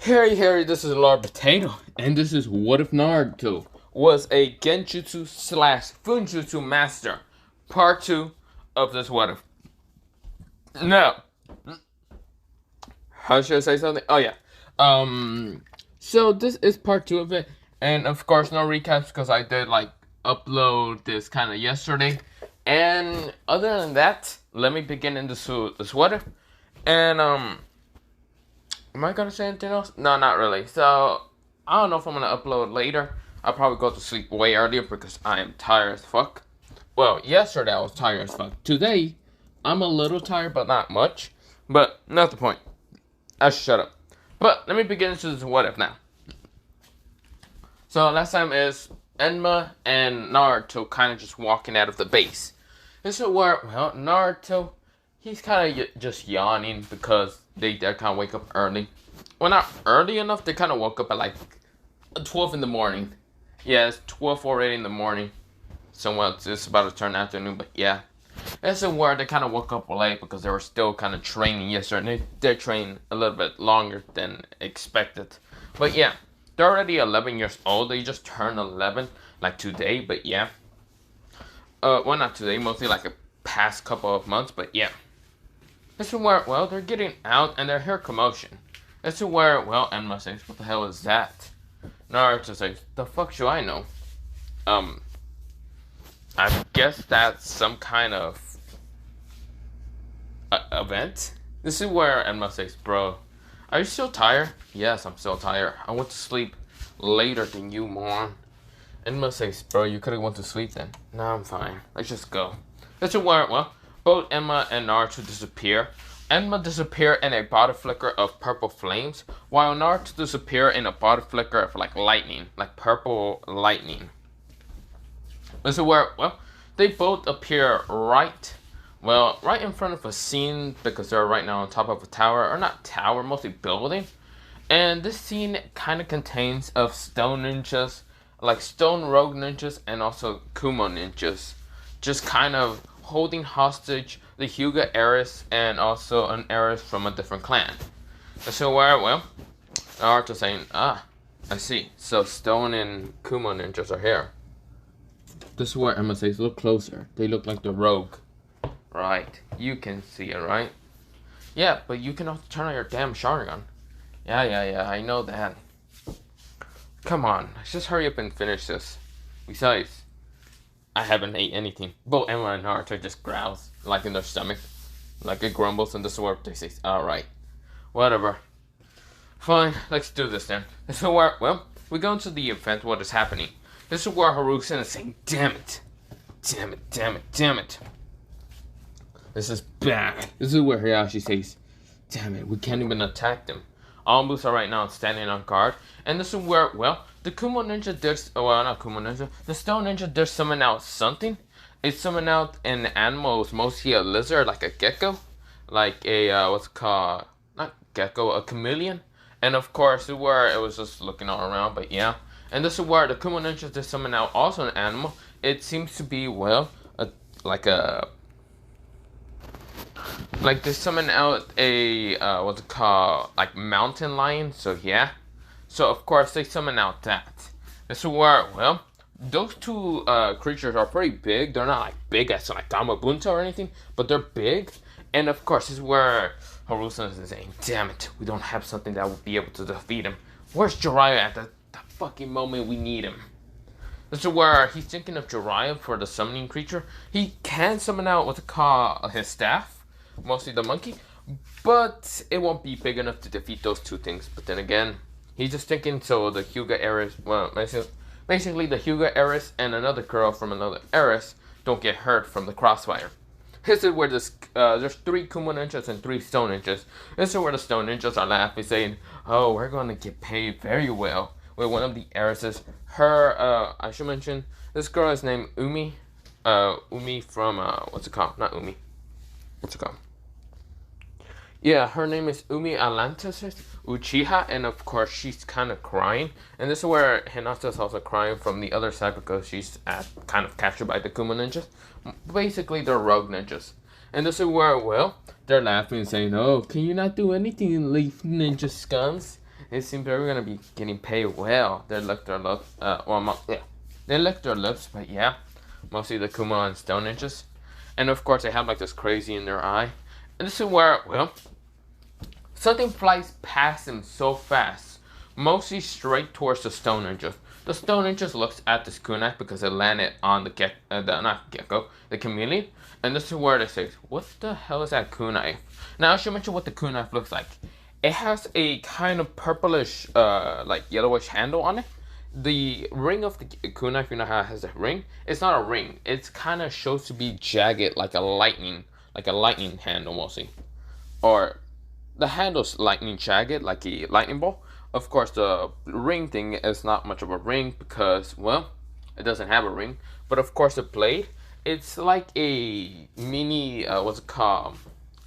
Harry, this is Lord Potato, and this is What If Naruto was a Genjutsu slash Fuinjutsu master, part 2 of this What If. Now, how should I say something? Oh yeah, so this is part 2 of it, and of course no recaps because I did upload this kind of yesterday, and other than that, let me begin in this What If, and am I gonna say anything else? No, not really. So I don't know if I'm gonna upload later. I'll probably go to sleep way earlier because I am tired as fuck. Well, yesterday I was tired as fuck. Today, I'm a little tired, but not much. But not the point. I should shut up. But let me begin into this What If now. So last time is Enma and Naruto kind of just walking out of the base. This is where, well, Naruto, he's kind of just yawning because they kind of wake up early. Well, not early enough. They kind of woke up at 12 in the morning. Yeah, it's 12 already in the morning. So it's about to turn afternoon, but yeah. This is where they kind of woke up late because they were still kind of training yesterday. They trained a little bit longer than expected. But yeah, they're already 11 years old. They just turned 11 today, but yeah. Well, not today, mostly a past couple of months, but yeah. This is where, well, they're getting out and they hear commotion. This is where, well, Enma says, what the hell is that? Naruto says, the fuck should I know? I guess that's some kind of event. This is where Enma says, bro, are you still tired? Yes, I'm still tired. I went to sleep later than you, moron. Enma says, bro, you could've went to sleep then. No, I'm fine. Let's just go. This is where, well, both Enma and Naruto disappear. Enma disappear in a body flicker of purple flames, while Naruto disappear in a body flicker of lightning, purple lightning. This is where, well, they both appear right in front of a scene because they're right now on top of a tower, or not tower, mostly building. And this scene kind of contains of stone ninjas, stone rogue ninjas, and also Kumo ninjas, just kind of holding hostage the Hyuga heiress and also an heiress from a different clan. So where, well, Naruto saying, I see. So Stone and Kumo ninjas are here. This is where Emma says, look closer. They look like the rogue. Right. You can see it, right? Yeah, but you can also turn on your damn Sharingan. Yeah, I know that. Come on, let's just hurry up and finish this. Besides, I haven't ate anything. Both Emma and Naruto just growls, in their stomach. It grumbles, and this is where they say, alright. Whatever. Fine, let's do this then. This is where, well, we go into the event, what is happening. This is where Harusen is saying, damn it. Damn it. This is bad. This is where Hiyashi says, damn it, we can't even attack them. All moves are right now standing on guard. And this is where, well, the Kumo ninja did, well, not Kumo ninja, the Stone ninja did summon out something. It summoned out an animal, it was mostly a lizard, like a gecko. What's it called? Not gecko, a chameleon. And of course, this is where it was just looking all around, but yeah. And this is where the Kumo ninja did summon out also an animal. It seems to be, well, they summon out a, what's it called, mountain lion, so yeah. So, of course, they summon out that. This is where, well, those two creatures are pretty big. They're not, big as, Gamabunta or anything, but they're big. And, of course, this is where Harusen is saying, damn it, we don't have something that will be able to defeat him. Where's Jiraiya at the fucking moment we need him? This is where he's thinking of Jiraiya for the summoning creature. He can summon out what's it called, his staff, mostly the monkey, but it won't be big enough to defeat those two things. But then again, he's just thinking so the Hyuga heiress, well, basically the Hyuga heiress and another girl from another heiress don't get hurt from the crossfire. This is where there's 3 Kumo ninjas and 3 Stone ninjas. This is where the Stone ninjas are laughing, saying, oh, we're going to get paid very well with one of the heiresses. Her, I should mention, this girl is named Umi. Umi from, what's it called? Not Umi. What's it called? Yeah, her name is Umi Atlantis Uchiha, and of course she's kind of crying. And this is where Hinata's also crying from the other side because she's kind of captured by the Kumo ninjas. Basically, they're rogue ninjas. And this is where, well, they're laughing and saying, oh, can you not do anything, leaf ninja scums? It seems they're gonna be getting paid well. They lick their lips. Yeah, they lick their lips, but yeah, mostly the Kuma and Stone Ninjas, and of course they have like this crazy in their eye, and this is where something flies past them so fast, mostly straight towards the Stone Ninja. The Stone Ninja looks at this kunai because it landed on the not gecko, the chameleon, and this is where they say, "What the hell is that kunai?" Now I should mention what the kunai looks like. It has a kind of purplish, like yellowish handle on it. The ring of the kunai, if you know how it has a ring, it's not a ring. It's kind of shows to be jagged, like a lightning handle mostly, or the handle's lightning jagged, like a lightning bolt. Of course, the ring thing is not much of a ring because, well, it doesn't have a ring. But of course, the blade, it's like a mini, what's it called?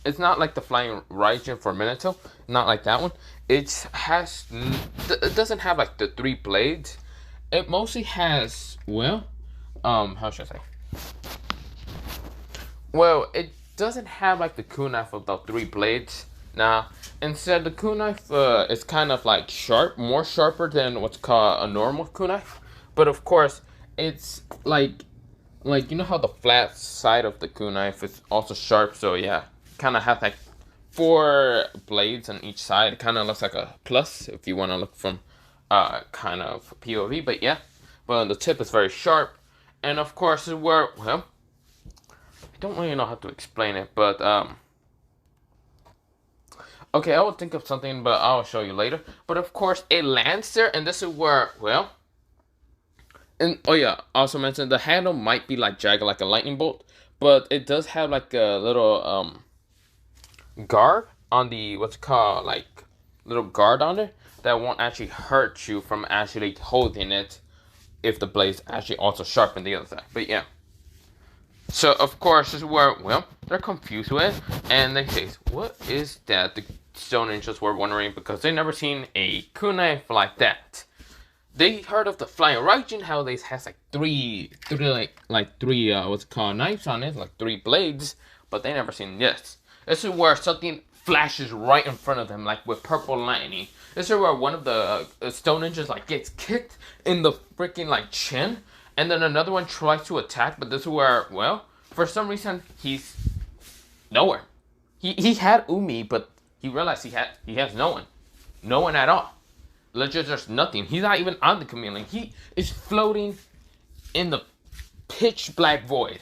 It's not like the flying Raijin for Minato, not like that one. It doesn't have like the 3 blades. It mostly has, well, how should I say? Well, it doesn't have like the kunai of the 3 blades. Nah, instead the kunai is kind of like sharp, more sharper than what's called a normal kunai. But of course, it's like you know how the flat side of the kunai is also sharp. So yeah, kind of have like 4 blades on each side. It kind of looks like a plus if you want to look from kind of POV. But yeah, well, the tip is very sharp, and of course, I don't really know how to explain it, but okay, I will think of something, but I'll show you later. But of course, it lands there, and this is where, and oh yeah, also mentioned the handle might be like jagged, like a lightning bolt, but it does have like a little guard on the what's it called, like little guard on it that won't actually hurt you from actually holding it if the blade's actually also sharp on the other side. But yeah. So of course this is where they're confused with it, and they say, "What is that?" The Stone Ninjas were wondering because they never seen a kunai like that. They heard of the flying Raijin, how they has like three what's it called, knives on it, like 3 blades, but they never seen this. This is where something flashes right in front of them, like with purple lightning. This is where one of the Stone Ninjas like gets kicked in the freaking like chin. And then another one tries to attack, but this is where, for some reason, he's nowhere. He had Umi, but he realized he has no one. No one at all. Legit, there's nothing. He's not even on the chameleon. He is floating in the pitch black void.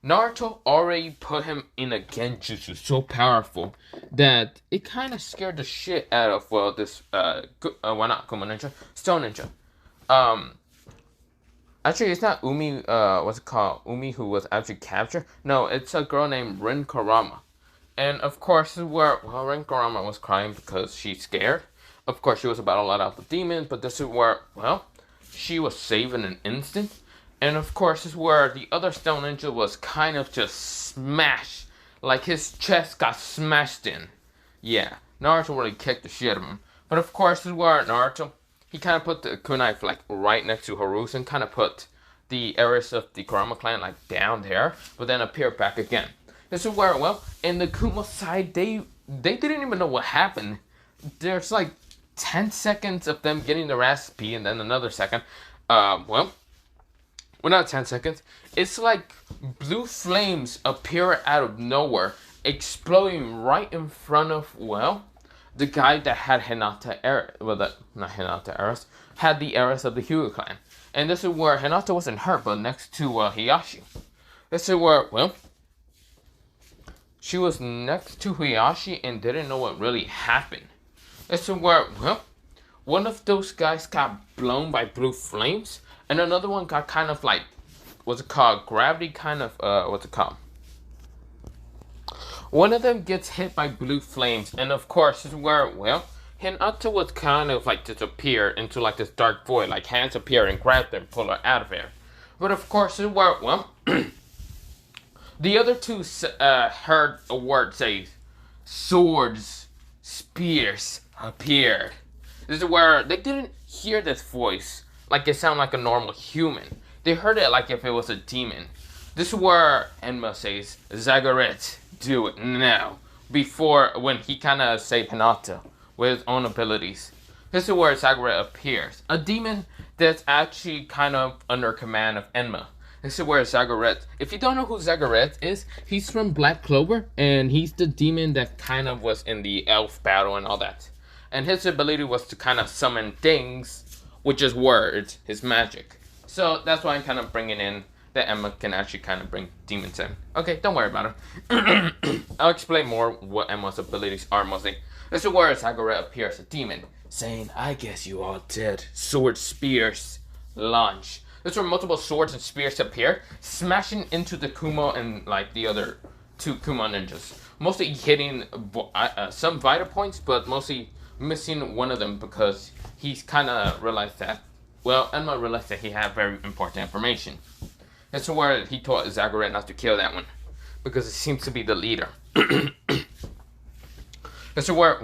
Naruto already put him in a Genjutsu so powerful that it kind of scared the shit out of, this, not Kuma Ninja, Stone Ninja. Actually, it's not Umi, what's it called? Umi who was actually captured. No, it's a girl named Rin Karama. And of course, where, Rin Karama was crying because she's scared. Of course, she was about to let out the demon, but this is where, she was saved in an instant. And of course, this is where the other Stone Ninja was kind of just smashed. Like his chest got smashed in. Yeah, Naruto really kicked the shit out of him. But of course, this is where Naruto, he kind of put the kunai like right next to Harusen, and kind of put the heirs of the Kurama clan like down there, but then appeared back again. This is where, in the Kuma side, they didn't even know what happened. There's like 10 seconds of them getting their ass beat, and then another second. Not 10 seconds. It's like blue flames appear out of nowhere, exploding right in front of, the guy that had Hinata heiress, not Hinata heiress, had the heiress of the Hyuga clan. And this is where Hinata wasn't hurt, but next to Hiyashi. This is where, she was next to Hiyashi and didn't know what really happened. This is where, one of those guys got blown by blue flames, and another one got kind of like, gravity kind of, one of them gets hit by blue flames, and of course, this is where, Hinata was kind of like disappeared into like this dark void, like hands appear and grab her and pull her out of there. But of course, this is where, the other two heard a word say, swords, spears appeared. This is where they didn't hear this voice like it sounded like a normal human. They heard it like if it was a demon. This is where Enma says, Zagaret, do it now. Before, when he kind of saved Hinata with his own abilities. This is where Zagreus appears. A demon that's actually kind of under command of Enma. This is where Zagreus, if you don't know who Zagreus is, he's from Black Clover, and he's the demon that kind of was in the elf battle and all that. And his ability was to kind of summon things, which is words, his magic. So that's why I'm kind of bringing in that Emma can actually kind of bring demons in. Okay, don't worry about it. I'll explain more what Emma's abilities are mostly. This is where Zagreus appears, a demon, saying, I guess you all dead. Sword, spears, launch. This is where multiple swords and spears appear, smashing into the Kumo and like the other two Kumo ninjas. Mostly hitting some vital points, but mostly missing one of them because he's kind of realized that, well, Enma realized that he had very important information. This is where he told Zagreus not to kill that one, because it seems to be the leader. This is where,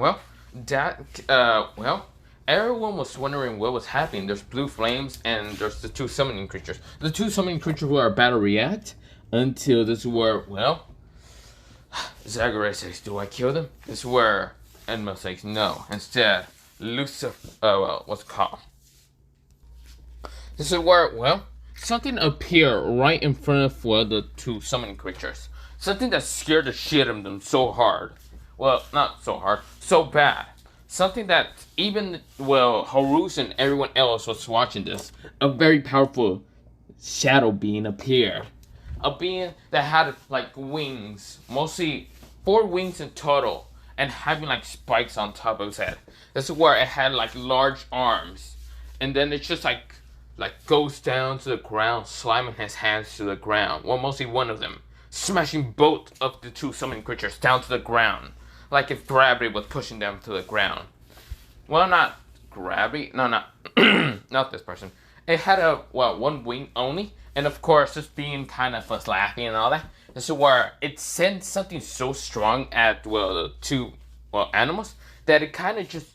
everyone was wondering what was happening. There's blue flames, and there's the two summoning creatures. The two summoning creatures who are about to react, until this is where, Zagreus says, do I kill them? This is where Enma says, no. Instead, Lucifer, what's it called? This is where, something appeared right in front of the two summoning creatures. Something that scared the shit out of them so hard. Well, not so hard, so bad. Something that even, Horus and everyone else was watching this. A very powerful shadow being appeared. A being that had, like, wings. Mostly 4 wings in total. And having, like, spikes on top of his head. This is where it had, like, large arms. And then it just, like goes down to the ground, slamming his hands to the ground. Well, mostly one of them. Smashing both of the two summoning creatures down to the ground. Like if gravity was pushing them to the ground. Well, not gravity. No, not this person. It had one wing only. And of course, just being kind of was laughing and all that. This is where it sent something so strong at, the two, animals. That it kind of just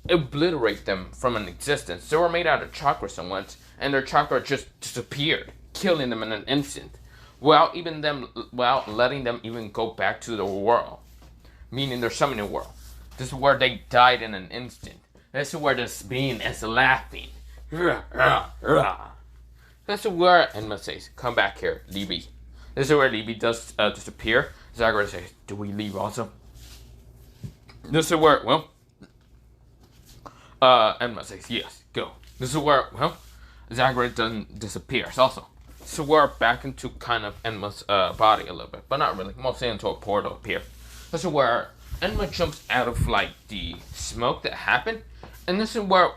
obliterate them from an existence. They were made out of chakra somewhat, and their chakra just disappeared, killing them in an instant, without letting them even go back to the world, meaning their summoning world. This is where they died in an instant. This is where this being is laughing. This is where Enma says, come back here, Libby. This is where Libby does disappear. Zagreus says, do we leave also? This is where, Enma says, yes, go. This is where, Zagreus disappears also. So we're back into kind of Enma's body a little bit, but not really. Mostly into a portal up here. This is where Enma jumps out of, like, the smoke that happened. And this is where,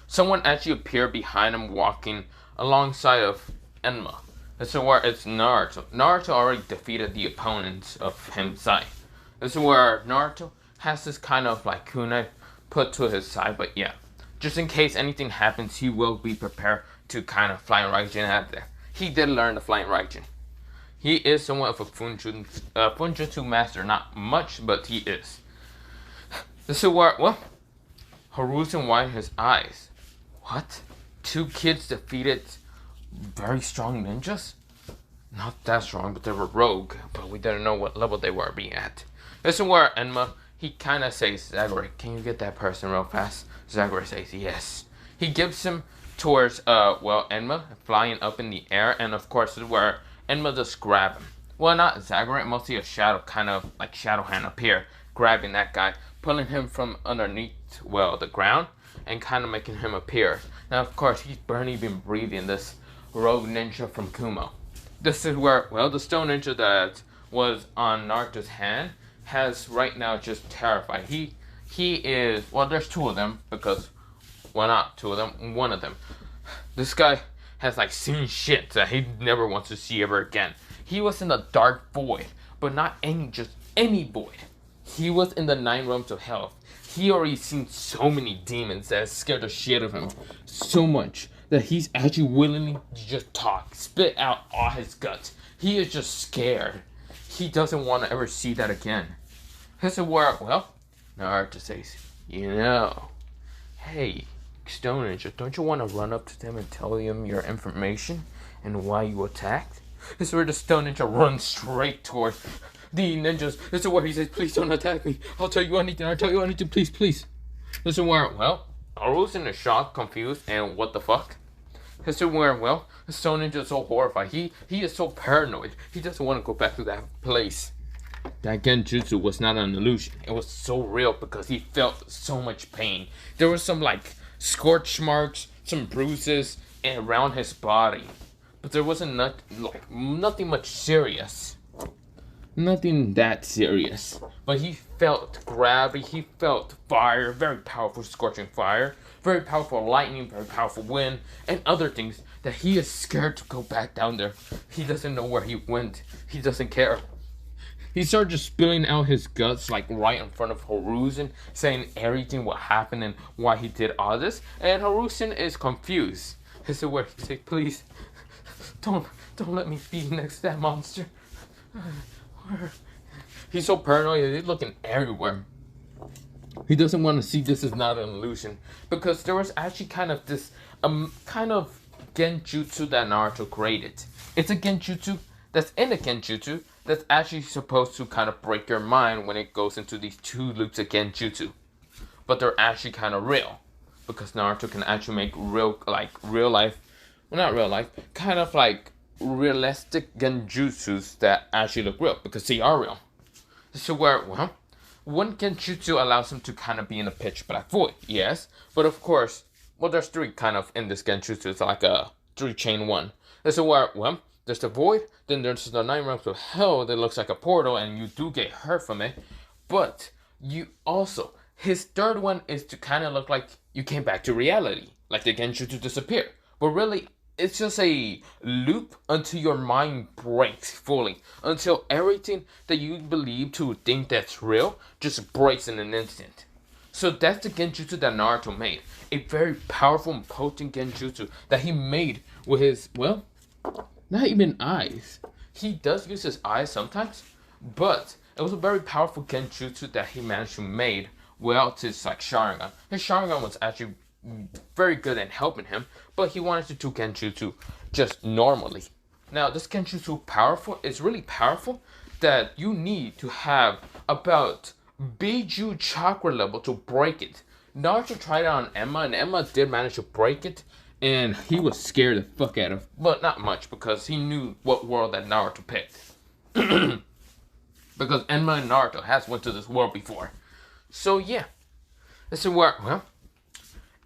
someone actually appeared behind him walking alongside of Enma. This is where it's Naruto. Naruto already defeated the opponents of him side. This is where Naruto has this kind of like kunai put to his side, but yeah. Just in case anything happens, he will be prepared to kind of flying Raijin out there. He did learn the flying Raijin. He is somewhat of a Fuinjutsu master. Not much, but he is. This is where, Hiruzen widened his eyes. What? 2 kids defeated very strong ninjas? Not that strong, but they were rogue. But we didn't know what level they were being at. This is where Enma, he kind of says, Zagreus, can you get that person real fast? Zagreus says, yes. He gives him towards, Enma, flying up in the air. And of course, this is where Enma just grab him. Well, not Zagreus, mostly a shadow, kind of like shadow hand appear, grabbing that guy, pulling him from underneath, the ground, and kind of making him appear. Now, of course, he's barely been breathing, this rogue ninja from Kumo. This is where, the stone ninja that was on Naruto's hand has right now just terrified. He is, there's 2 of them, because, not 2 of them, 1 of them. This guy has, like, seen shit that he never wants to see ever again. He was in the dark void, but not just any void. He was in the 9 realms of hell. He already seen so many demons that scared the shit of him so much that he's actually willing to just talk, spit out all his guts. He is just scared. He doesn't want to ever see that again. This is where, Naruto says, hey, Stone Ninja, don't you want to run up to them and tell them your information and why you attacked? This is where the Stone Ninja runs straight towards the ninjas. This is where he says, please don't attack me. I'll tell you anything. I'll tell you anything. Please, please. This is where, well, Naruto's in shock, confused, and what the fuck? This is where, well, the Stone Ninja is so horrified. He is so paranoid. He doesn't want to go back to that place. That Genjutsu was not an illusion. It was so real because he felt so much pain. There was some like scorch marks, some bruises around his body, but there wasn't nothing much serious. Nothing that serious. But he felt gravity. He felt fire, very powerful scorching fire, very powerful lightning, very powerful wind, and other things that he is scared to go back down there. He doesn't know where he went. He doesn't care. He started just spilling out his guts like right in front of Hiruzen, saying everything what happened and why he did all this. And Hiruzen is confused. This is where he said, please, don't let me be next to that monster. He's so paranoid, he's looking everywhere. He doesn't want to see this is not an illusion. Because there was actually kind of this kind of Genjutsu that Naruto created. It's a Genjutsu that's in a Genjutsu that's actually supposed to kind of break your mind when it goes into these two loops of Genjutsu. But they're actually kind of real. Because Naruto can actually make real life, well, not real life, kind of like realistic Genjutsus that actually look real. Because they are real. So where, well, one Genjutsu allows him to kind of be in a pitch black void, yes. But of course, well, there's three kind of in this Genjutsu. It's like a 3-chain one. So where, well, there's the void, then there's the 9 realms of hell that looks like a portal and you do get hurt from it. But you also, his third one is to kind of look like you came back to reality, like the Genjutsu disappeared. But really, it's just a loop until your mind breaks fully. Until everything that you believe to think that's real just breaks in an instant. So that's the Genjutsu that Naruto made. A very powerful and potent Genjutsu that he made with his, well, not even eyes. He does use his eyes sometimes, but it was a very powerful Genjutsu that he managed to make without his like Sharingan. His Sharingan was actually very good at helping him, but he wanted to do Genjutsu just normally. Now this Genjutsu powerful is really powerful that you need to have about Biju chakra level to break it. Naruto tried it on Emma, and Emma did manage to break it. And he was scared the fuck out of, but not much because he knew what world that Naruto picked. Because Enma and Naruto has went to this world before. So yeah, this is where, well,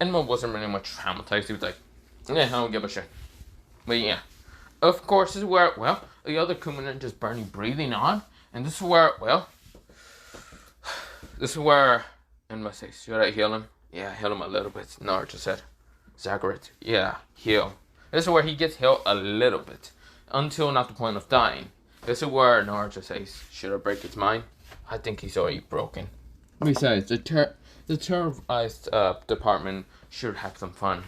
Enma wasn't really much traumatized. He was like, yeah, I don't give a shit. But yeah, of course, this is where, well, the other Kumanin just burning breathing on. And this is where, well, this is where Enma says, should I heal him? Yeah, heal him a little bit, Naruto said. Zagreus, yeah, heal. This is where he gets healed a little bit, until not the point of dying. This is where Naruto says, should I break his mind? I think he's already broken. Besides, the terrorized department should have some fun.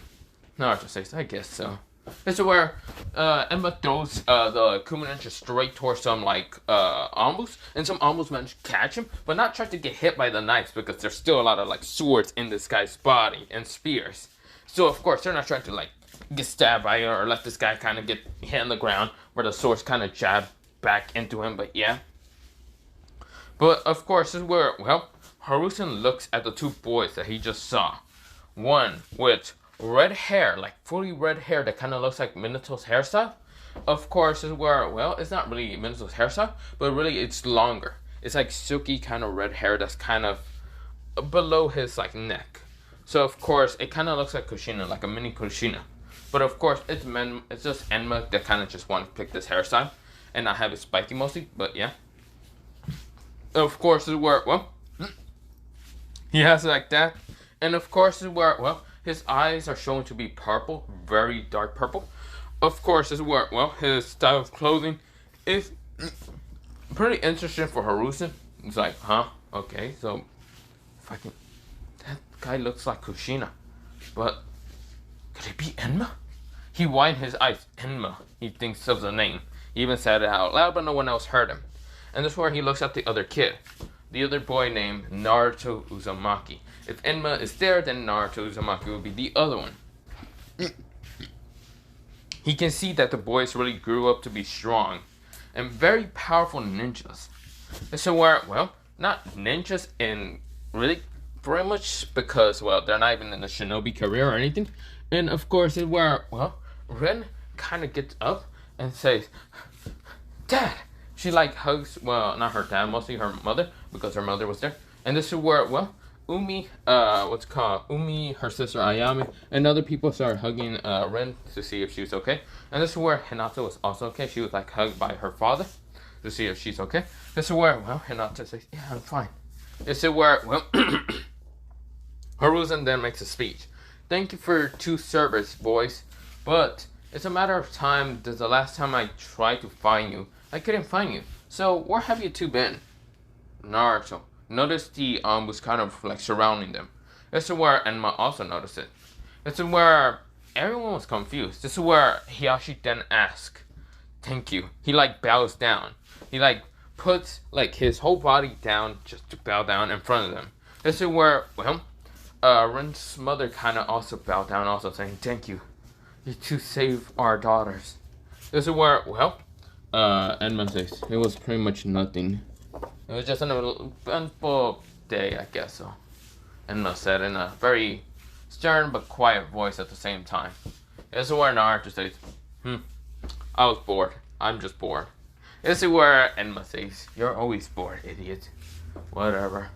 Naruto says, I guess so. This is where Emma throws the Kumaninja straight towards some like Ambus, and some Ambus manage to catch him, but not try to get hit by the knives because there's still a lot of like swords in this guy's body and spears. So of course they're not trying to like get stabbed by her or let this guy kind of get hit on the ground where the swords kind of jab back into him. But yeah. But of course this is where, well, Hiruzen looks at the two boys that he just saw. One with red hair, like fully red hair that kind of looks like Minato's hairstyle. Of course this is where, well, it's not really Minato's hairstyle, but really it's longer. It's like silky kind of red hair that's kind of below his like neck. So of course it kind of looks like Kushina, like a mini Kushina. But of course it's just Enma that kind of just want to pick this hairstyle and not have it spiky mostly. But yeah. Of course this is where, well, he has it like that. And of course this is where, well, his eyes are shown to be purple, very dark purple. Of course this is where, well, his style of clothing is pretty interesting for Hiruzen. It's like, huh? Okay, so if I can, that guy looks like Kushina, but could it be Enma? He widened his eyes. Enma. He thinks of the name. He even said it out loud, but no one else heard him. And this is where he looks at the other kid, the other boy named Naruto Uzumaki. If Enma is there, then Naruto Uzumaki will be the other one. He can see that the boys really grew up to be strong and very powerful ninjas. This is where, well, not ninjas in really very much because, well, they're not even in a shinobi career or anything. And of course, it's where, well, Ren kind of gets up and says, Dad! She like hugs, well, not her dad, mostly her mother, because her mother was there. And this is where, well, Umi, Umi, her sister Ayame, and other people started hugging Ren to see if she was okay. And this is where Hinata was also okay. She was like hugged by her father to see if she's okay. This is where, well, Hinata says, yeah, I'm fine. This is where, well, Haruzen then makes a speech. Thank you for 2 service, boys. But it's a matter of time. There's the last time I tried to find you, I couldn't find you. So where have you 2 been? Naruto. Notice the was kind of like surrounding them. This is where Enma also noticed it. This is where everyone was confused. This is where Hiyashi then asks, thank you. He like bows down. He like puts like his whole body down just to bow down in front of them. This is where, well, Ren's mother kind of also bowed down, also saying, thank you. You 2 saved our daughters. This is where, well, Enma says, it was pretty much nothing. It was just an eventful day, I guess so. Enma said in a very stern but quiet voice at the same time. This is where Naruto says, I was bored. I'm just bored. This is where Enma says, you're always bored, idiot. Whatever.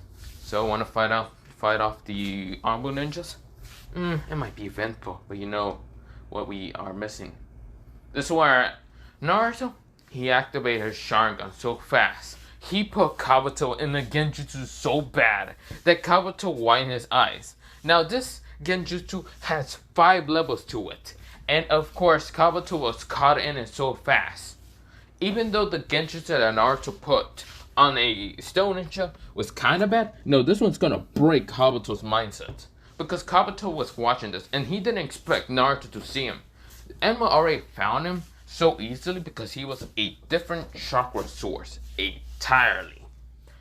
So, want to fight off the Anbu ninjas? It might be eventful, but you know what we are missing. This is where Naruto, he activated his Sharingan so fast. He put Kabuto in the Genjutsu so bad that Kabuto widened his eyes. Now this Genjutsu has 5 levels to it. And of course Kabuto was caught in it so fast. Even though the Genjutsu that Naruto put on a Stone Ninja was kinda bad, no, this one's gonna break Kabuto's mindset. Because Kabuto was watching this and he didn't expect Naruto to see him. Enma already found him so easily because he was a different chakra source entirely.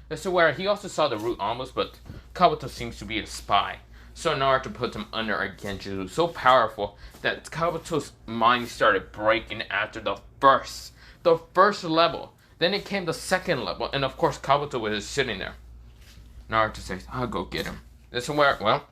This is where he also saw the root almost, but Kabuto seems to be a spy. So Naruto puts him under a Genjutsu so powerful that Kabuto's mind started breaking after the first level. Then it came the 2nd level, and of course Kabuto was just sitting there. Naruto says, I'll go get him. This is where, well,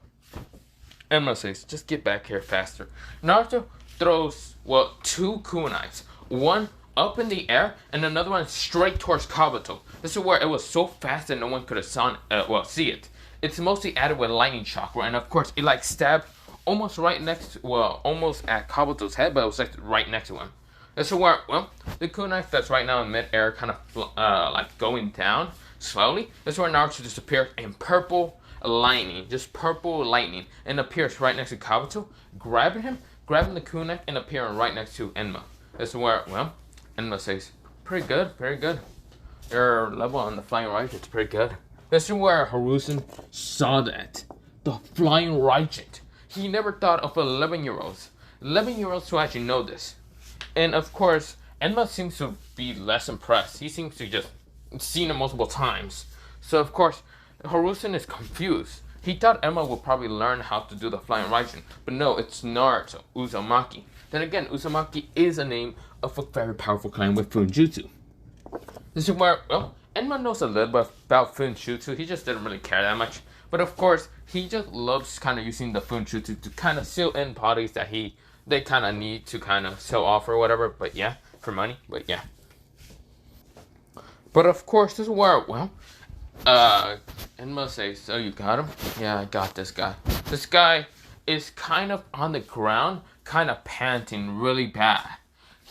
Enma says, just get back here faster. Naruto throws, well, 2 kunais. One up in the air and another one straight towards Kabuto. This is where it was so fast that no one could have see it. It's mostly added with lightning chakra, and of course it like stabbed almost right next to, well, almost at Kabuto's head, but it was like right next to him. This is where, well, the kunai that's right now in mid-air kind of like going down slowly. This is where Naruto disappears in purple lightning, just purple lightning, and appears right next to Kabuto, grabbing the kunai and appearing right next to Enma. This is where, well, Enma says, pretty good, very good. Your level on the flying Raijin is pretty good. This is where Haruzen saw that. The flying Raijin. He never thought of 11-year-olds. 11-year-olds who actually know this. And of course, Enma seems to be less impressed. He seems to just seen it multiple times. So of course, Haruzen is confused. He thought Enma would probably learn how to do the flying Raijin. But no, it's Naruto, Uzumaki. Then again, Uzumaki is a name of a very powerful clan with Fuinjutsu. This is where, well, Enma knows a little bit about Fuinjutsu. He just didn't really care that much. But of course, he just loves kind of using the Fuinjutsu to kind of seal in bodies that they kind of need to kind of sell off or whatever. But yeah, for money. But yeah. But of course, this is where, well, Enma says, so you got him? Yeah, I got this guy. This guy is kind of on the ground, kind of panting really bad.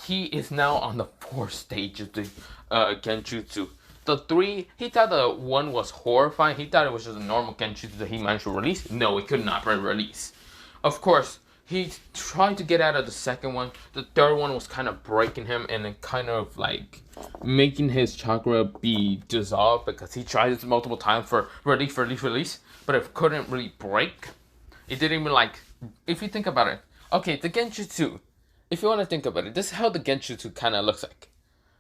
He is now on the 4th stage of the Genjutsu. The 3, he thought the 1 was horrifying. He thought it was just a normal Genjutsu that he managed to release. No, it could not be released. Of course, he tried to get out of the 2nd one. The 3rd one was kind of breaking him and then kind of like making his chakra be dissolved because he tried this multiple times for release. But it couldn't really break. It didn't even like, if you think about it. Okay, the Genjutsu. If you want to think about it, this is how the Genjutsu kind of looks like.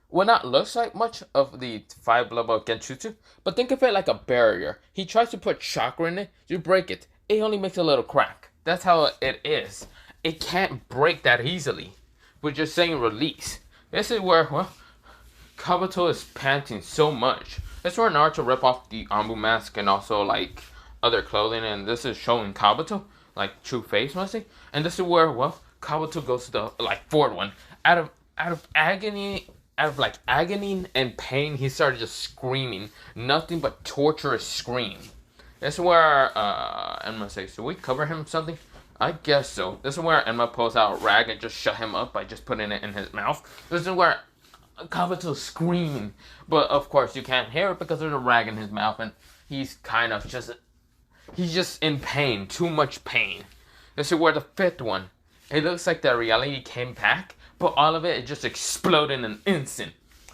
Well, not looks like much of the 5 level Genjutsu, but think of it like a barrier. He tries to put chakra in it, you break it. It only makes a little crack. That's how it is. It can't break that easily. We're just saying release. This is where, well, Kabuto is panting so much. That's where Naruto rip off the Anbu mask and also like other clothing, and this is showing Kabuto like true face mostly. And this is where Kabuto goes to the like forward one. Out of agony, out of like agony and pain, he started just screaming, nothing but torturous scream. This is where Enma says, "Should we cover him something?" I guess so. This is where Enma pulls out a rag and just shut him up by just putting it in his mouth. This is where Kabuto's screaming, but of course you can't hear it because there's a rag in his mouth, and he's kind of he's just in pain, too much pain. This is where the fifth one, it looks like the reality came back, but all of it just exploded in an instant.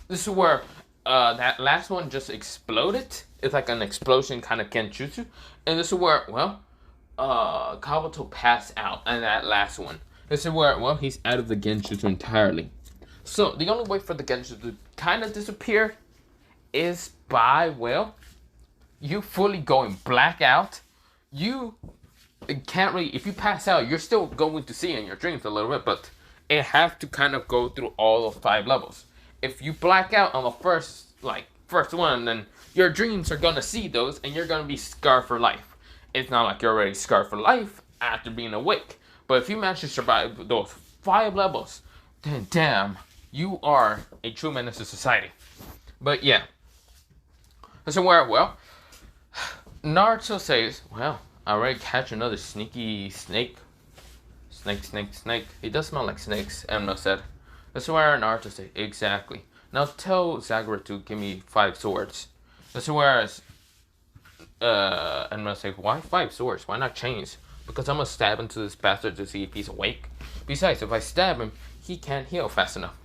This is where that last one just exploded. It's like an explosion kind of Genjutsu, and this is where Kabuto passed out in that last one. This is where he's out of the Genjutsu entirely. So the only way for the Genjutsu to kind of disappear is by you fully going blackout. You can't really, if you pass out, you're still going to see in your dreams a little bit, but it has to kind of go through all of 5 levels. If you black out on the first one, then your dreams are gonna see those, and you're gonna be scarred for life. It's not like you're already scarred for life after being awake, but if you manage to survive those 5 levels, then damn, you are a true menace to society. But yeah, so where Naruto says, "Well, I already catch another sneaky snake. Snake. He does smell like snakes," Enma said. This is where Naruto says, "Exactly. Now tell Zagura to give me 5 swords." This is where Enma says, "Why 5 swords? Why not chains? Because I'm gonna stab into this bastard to see if he's awake. Besides, if I stab him, he can't heal fast enough."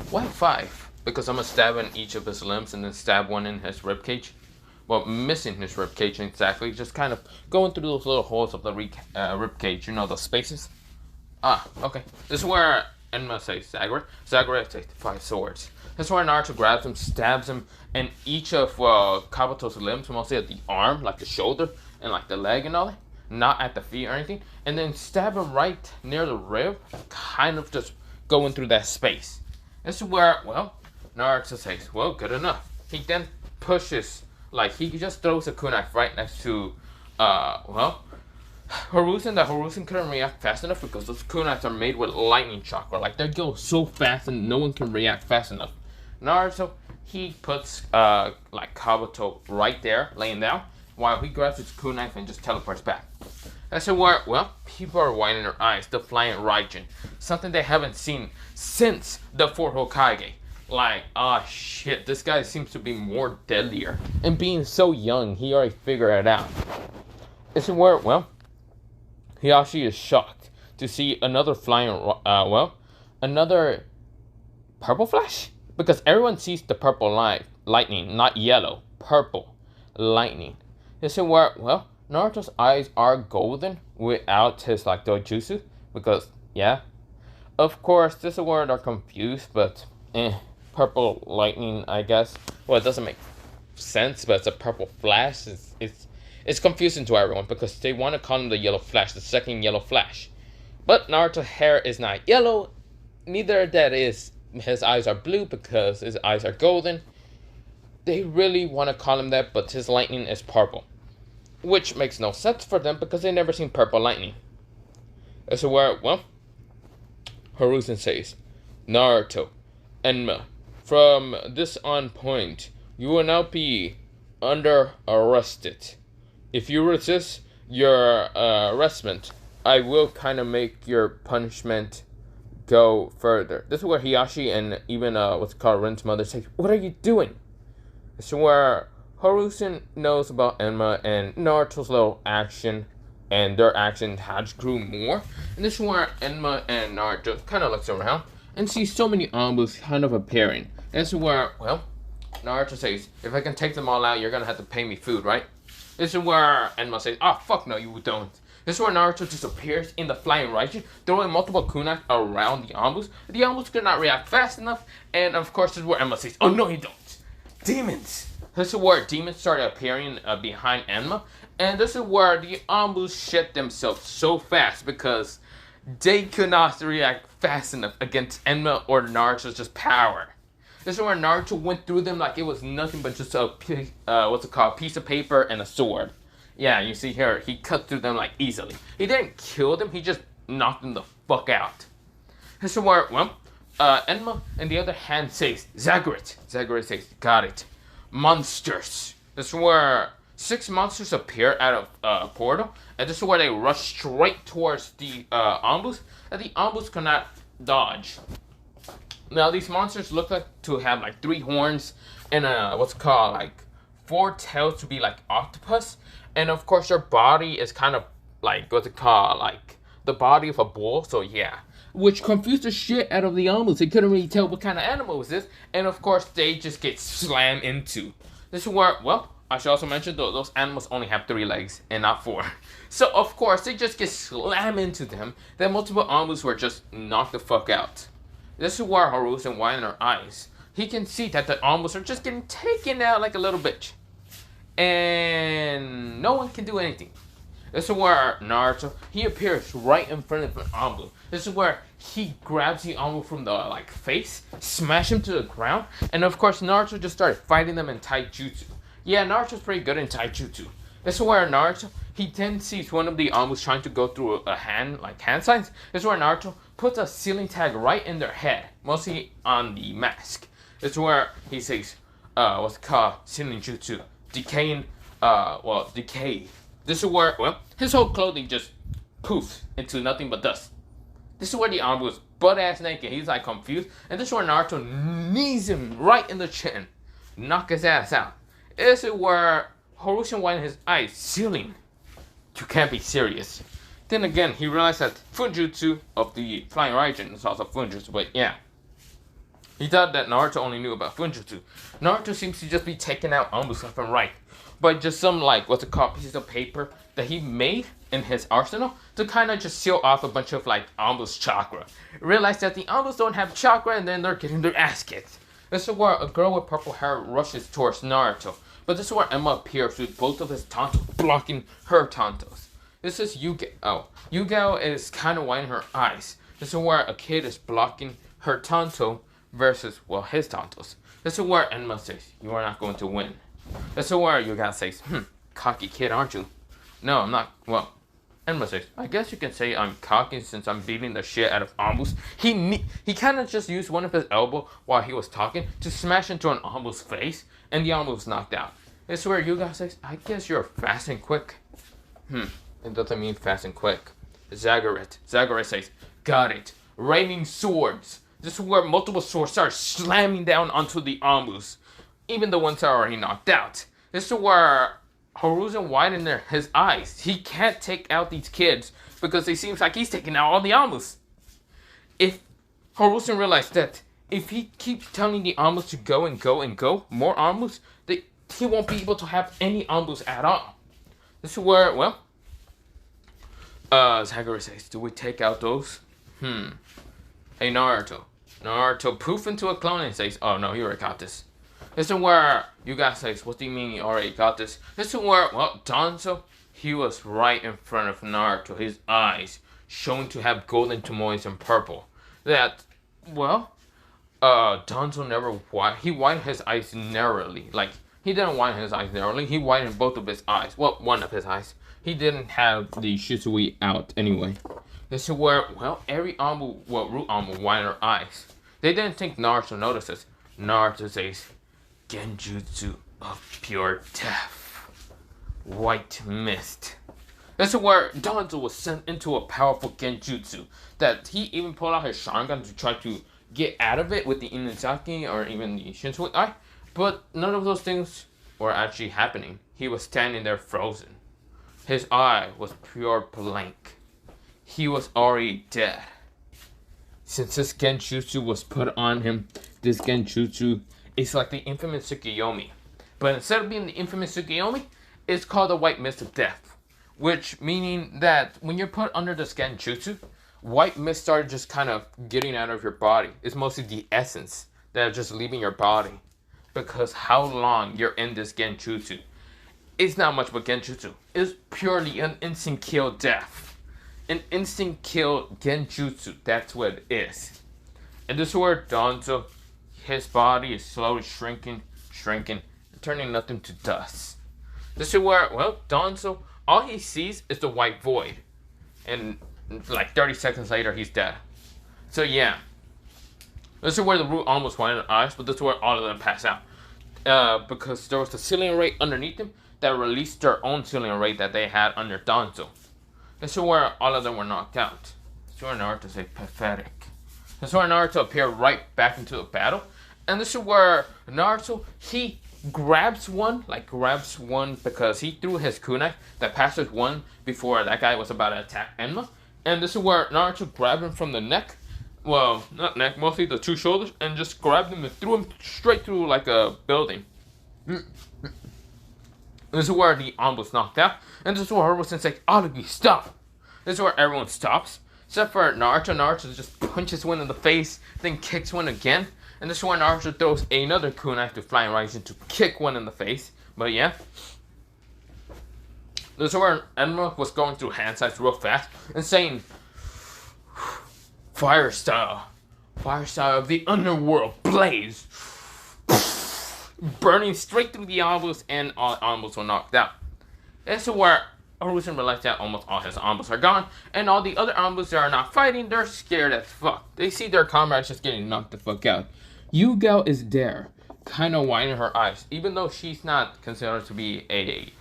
"Why 5? Because I'm gonna stab in each of his limbs and then stab one in his ribcage." Well, missing his ribcage exactly, just kind of going through those little holes of the ribcage, you know, those spaces. Ah, okay. This is where Enma says Zagura. Zagura takes 5 swords. This is where Naruto grabs him, stabs him, and each of Kabuto's limbs, mostly at the arm, like the shoulder, and like the leg and all that, not at the feet or anything, and then stab him right near the rib, kind of just going through that space. This is where, Naruto says, good enough. He then pushes, he just throws a kunai right next to, Hiruzen. That Hiruzen couldn't react fast enough because those kunais are made with lightning chakra. They go so fast and no one can react fast enough. Naruto, he puts, Kabuto right there, laying down, while he grabs his kunai and just teleports back. That's where, people are widening their eyes, the flying Raijin. Something they haven't seen since the 4th Hokage. Shit, this guy seems to be more deadlier. And being so young, he already figured it out. This is where, Hiyashi is shocked to see another flying, another purple flash? Because everyone sees the purple lightning, not yellow, purple lightning. This is where, Naruto's eyes are golden without his, dojutsu. Because, of course, this is where they're confused, but, purple lightning, I guess. Well, it doesn't make sense, but it's a purple flash. It's confusing to everyone because they want to call him the yellow flash, the second yellow flash. But Naruto's hair is not yellow, neither that is his eyes are blue because his eyes are golden. They really want to call him that, but his lightning is purple. Which makes no sense for them because they've never seen purple lightning. So where, Hiruzen says, "Naruto, Enma, from this on point, you will now be under arrested. If you resist your arrestment, I will kind of make your punishment go further." This is where Hiyashi and even Rin's mother say, "What are you doing?" This is where Hiruzen knows about Enma and Naruto's little action, and their action has grew more. And this is where Enma and Naruto kind of looks around and sees so many Anbus kind of appearing. And this is where, Naruto says, "If I can take them all out, you're gonna have to pay me food, right?" This is where Enma says, fuck no, you don't." This is where Naruto just appears in the flying Raijin, throwing multiple kunai around the Anbus. The Anbus could not react fast enough, and of course this is where Enma says, "Oh no, you don't. Demons!" This is where demons started appearing behind Enma, and this is where the Anbus shit themselves so fast because They could not react fast enough against Enma or Naruto's just power. This is where Naruto went through them like it was nothing but just a piece of paper and a sword. Yeah, you see here, he cut through them like easily. He didn't kill them, he just knocked them the fuck out. This is where, well, Enma, on the other hand, says, Zagreus. Zagreus says, got it. Monsters. This is where 6 monsters appear out of a portal, and this is where they rush straight towards the Ambus, and the Ambus cannot dodge. Now, these monsters look like to have like 3 horns and what's called like 4 tails to be like octopus, and of course their body is kind of like what's it called, like the body of a bull. So yeah, which confused the shit out of the Ambus. They couldn't really tell what kind of animal was this, and of course they just get slammed into. This is where, well, I should also mention though, those animals only have 3 legs and not 4. So of course they just get slammed into them. Then multiple Ambus were just knocked the fuck out. This is where Hiruzen widened her eyes. He can see that the Ambus are just getting taken out like a little bitch. And no one can do anything. This is where Naruto, he appears right in front of an Ambus. This is where he grabs the Ambus from the like face, smash him to the ground, and of course Naruto just started fighting them in Taijutsu. Yeah, Naruto's pretty good in Taijutsu. This is where Naruto, he then sees one of the Ambus trying to go through a hand signs. This is where Naruto puts a ceiling tag right in their head, mostly on the mask. This is where he says, what's it called, ceiling jutsu, decaying, decay. This is where, well, his whole clothing just poofs into nothing but dust. This is where the Ambus was butt-ass naked. He's like confused, and this is where Naruto knees him right in the chin, knock his ass out. This is where Hiruzen widened his eyes, sealing, you can't be serious. Then again, he realized that Fuinjutsu of the Flying Raijin is also Fuinjutsu, but yeah. He thought that Naruto only knew about Fuinjutsu. Naruto seems to just be taking out Ambus left and right by just some, like, what's it called, pieces of paper that he made in his arsenal to kind of just seal off a bunch of, like, Ambus chakra. Realized that the Ambus don't have chakra, and then they're getting their ass kicked. This is where a girl with purple hair rushes towards Naruto. But this is where Enma appears with both of his tantos blocking her tantos. This is Yugao. Oh, Yugao is kind of widening her eyes. This is where a kid is blocking her tanto versus, well, his tantos. This is where Enma says, you are not going to win. This is where Yugao says, cocky kid, aren't you? No, I'm not. Well, Enma says, I guess you can say I'm cocky since I'm beating the shit out of Ambus. He kind of just used one of his elbow while he was talking to smash into an Ambus face, and the Ambus was knocked out. This is where Yugao says, I guess you're fast and quick. It doesn't mean fast and quick. Zagreus says, got it. Raining swords. This is where multiple swords start slamming down onto the Ambus, even the ones that are already knocked out. This is where Hiruzen widened his eyes. He can't take out these kids because it seems like he's taking out all the Ambus. If Hiruzen realized that if he keeps telling the Ambus to go and go and go, more Ambus, he won't be able to have any Ambus at all. This is where, well, Zagreus says, do we take out those? Hey, Naruto. Naruto poof into a clone and says, oh no, you already got this. This is where you guys say, what do you mean you already got this? This is where, well, Danzo, he was right in front of Naruto. His eyes shown to have golden tomoes and purple. That, well, Danzo never, he widened his eyes narrowly. Like, he didn't widen his eyes narrowly. He widened both of his eyes. Well, one of his eyes. He didn't have the Shisui out anyway. This is where, well, every Ambu, well, Root Ambu widened her eyes. They didn't think Naruto notices. Naruto says, Genjutsu of pure death. White mist. This is where Danzo was sent into a powerful Genjutsu. That he even pulled out his Sharingan to try to get out of it with the Inuzaki or even the Shinsui Eye. But none of those things were actually happening. He was standing there frozen. His eye was pure blank. He was already dead. Since this Genjutsu was put on him, this Genjutsu is like the infamous Tsukiyomi. But instead of being the infamous Tsukiyomi, it's called the White Mist of Death. Which meaning that when you're put under this Genjutsu, white mist started just kind of getting out of your body. It's mostly the essence that are just leaving your body. Because how long you're in this Genjutsu, it's not much but Genjutsu. It's purely an instant kill death. An instant kill Genjutsu, that's what it is. And this is where Danzo, his body is slowly shrinking, and turning nothing to dust. This is where, well, Danzo, all he sees is the white void. And like 30 seconds later, he's dead. So yeah. This is where the root almost went in the eyes, but this is where all of them pass out. Because there was the ceiling array underneath them that released their own ceiling array that they had under Danzo. This is where all of them were knocked out. This is where Naruto is pathetic. This is where Naruto appeared right back into the battle. And this is where Naruto, he grabs one because he threw his kunai that passes one before that guy was about to attack Enma. And this is where Naruto grabbed him from the neck. Well, not neck, mostly the two shoulders, and just grabbed him and threw him straight through like a building. This is where the almost knocked out. And this is where Hiruzen's like, all of you stop. This is where everyone stops. Except for Naruto. Naruto just punches one in the face, then kicks one again. And this is where Naruto throws another kunai to Flying Rising to kick one in the face. But yeah. This is where Enma was going through hand size real fast and saying, Fire style of the underworld, blaze. Burning straight through the Ambos, and all Ambos were knocked out. This is where Hiruzen realized that almost all his Ambos are gone, and all the other Ambos that are not fighting, they're scared as fuck. They see their comrades just getting knocked the fuck out. Yugao is there, kind of whining her eyes, even though she's not considered to be a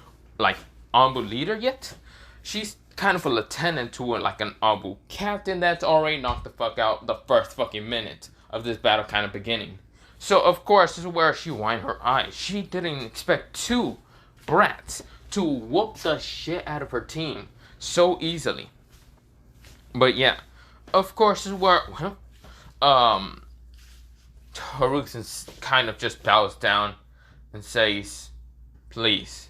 Ambu leader yet. She's kind of a lieutenant to like an Ambu captain that's already knocked the fuck out the first fucking minute of this battle kind of beginning. So of course this is where she whined her eyes. She didn't expect two brats to whoop the shit out of her team so easily. But yeah, of course this is where Hiruzen kind of just bows down and says, please,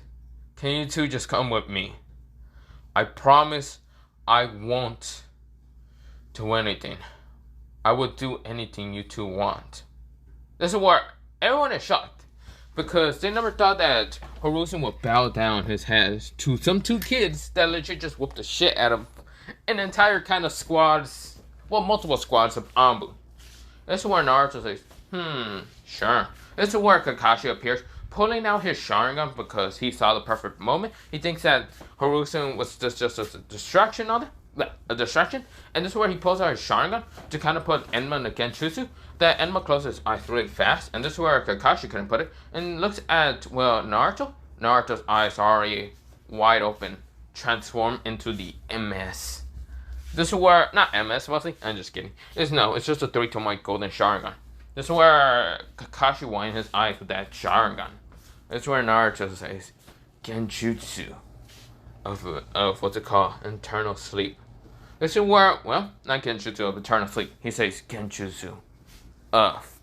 can you two just come with me? I promise I won't do anything. I will do anything you two want. This is where everyone is shocked. Because they never thought that Hiruzen would bow down his head to some two kids that legit just whooped the shit out of an entire kind of squads, well, multiple squads of Ambu. This is where Naruto says, sure. This is where Kakashi appears, pulling out his Sharingan because he saw the perfect moment. He thinks that Hiruzen was just a distraction on it. A distraction. And this is where he pulls out his Sharingan to kind of put Enma in the Genjutsu. That Enma closes his eyes really fast. And this is where Kakashi couldn't put it. And looks at, well, Naruto. Naruto's eyes are already wide open. Transform into the MS. This is where, not MS mostly. I'm just kidding. It's just a 3-tone white golden Sharingan. This is where Kakashi winds his eyes with that Sharingan. This is where Naruto says, Genjutsu of what's it called? Eternal sleep. This is where, well, not Genjutsu of eternal sleep. He says Genjutsu of.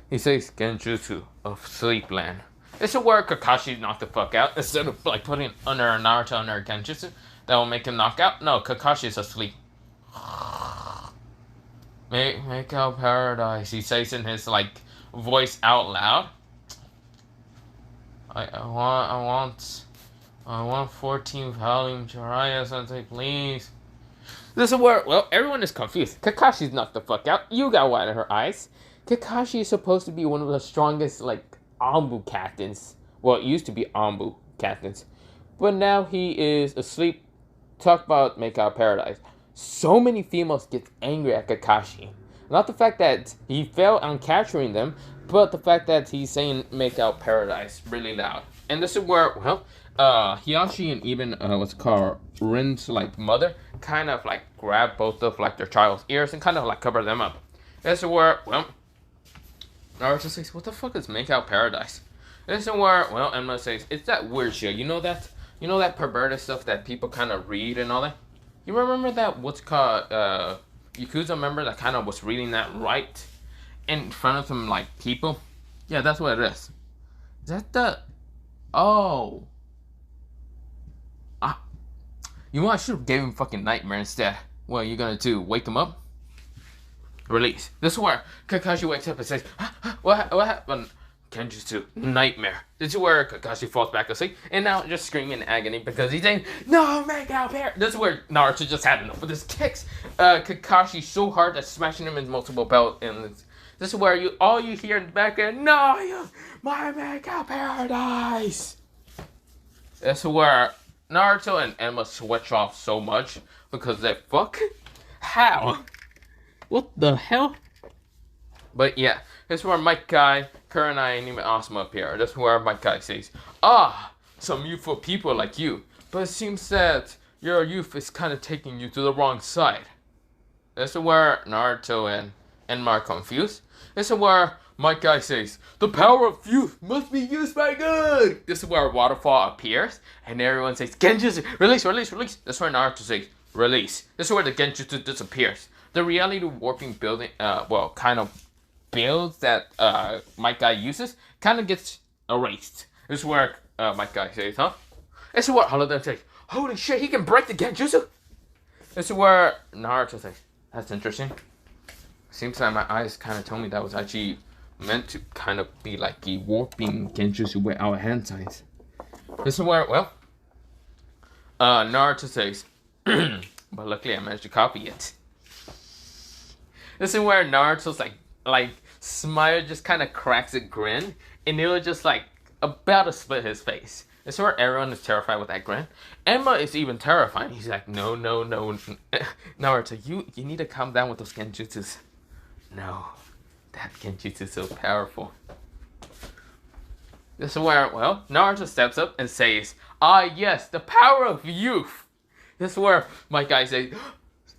He says Genjutsu of Sleepland. This is where Kakashi knocked the fuck out. Instead of like putting under Naruto under Genjutsu, that will make him knock out. No, Kakashi is asleep. Make out paradise. He says in his like voice out loud. I want 14 volume Jiraiya Sensei, please. This is where, well, everyone is confused. Kakashi's knocked the fuck out. You got white in her eyes. Kakashi is supposed to be one of the strongest, like, Ambu captains. Well, it used to be Ambu captains. But now he is asleep. Talk about make out paradise. So many females get angry at Kakashi. Not the fact that he failed on capturing them, but the fact that he's saying make out paradise really loud. And this is where, well, Hiyashi and even, what's it called, Rin's, like, mother, kind of, like, grab both of, like, their child's ears and kind of, like, cover them up. This is where, well, Naruto says, what the fuck is make out paradise? This is where, well, Enma says, it's that weird shit. You know that? You know that perverted stuff that people kind of read and all that? You remember that, what's called, Yakuza member that kind of was reading that right in front of some, like, people? Yeah, that's what it is. Is that the... Oh. You know, I should have gave him fucking nightmare instead. What are you gonna do? Wake him up? Release. This is where Kakashi wakes up and says, what happened? Genjutsu nightmare. This is where Kakashi falls back asleep and now just screaming in agony because he's saying, "No, make out here." This is where Naruto just had enough. But this kicks Kakashi so hard that smashing him in multiple belts. And this is where all you hear in the background, "No, you, my make out paradise." This is where Naruto and Emma switch off so much because they fuck. How? What the hell? But yeah, this is where Mike Guy, Kurenai, and even Asuma appear. This is where Mike Guy says, some youthful people like you, but it seems that your youth is kind of taking you to the wrong side. This is where Naruto and Enma are confused. This is where Mike Guy says, the power of youth must be used by good. This is where a waterfall appears, and everyone says, Genjutsu, release, release, release. This is where Naruto says, release. This is where the Genjutsu disappears. The reality warping building, kind of builds that Mike Guy uses kind of gets erased. This is where Mike Guy says, huh? This is what all of them say. Holy shit, he can break the Genjutsu. This is where Naruto says, that's interesting. Seems like my eyes kind of told me that was actually meant to kind of be like a warping Genjutsu with our hand signs. This is where, Naruto says, but luckily I managed to copy it. This is where Naruto's like smile just kind of cracks a grin, and it was just like about to split his face. This is where everyone is terrified with that grin. Emma is even terrified. He's like, no, Naruto, you need to calm down with those genjutsus. No, that genjutsu is so powerful. This is where, Naruto steps up and says, yes, the power of youth. This is where my guy says,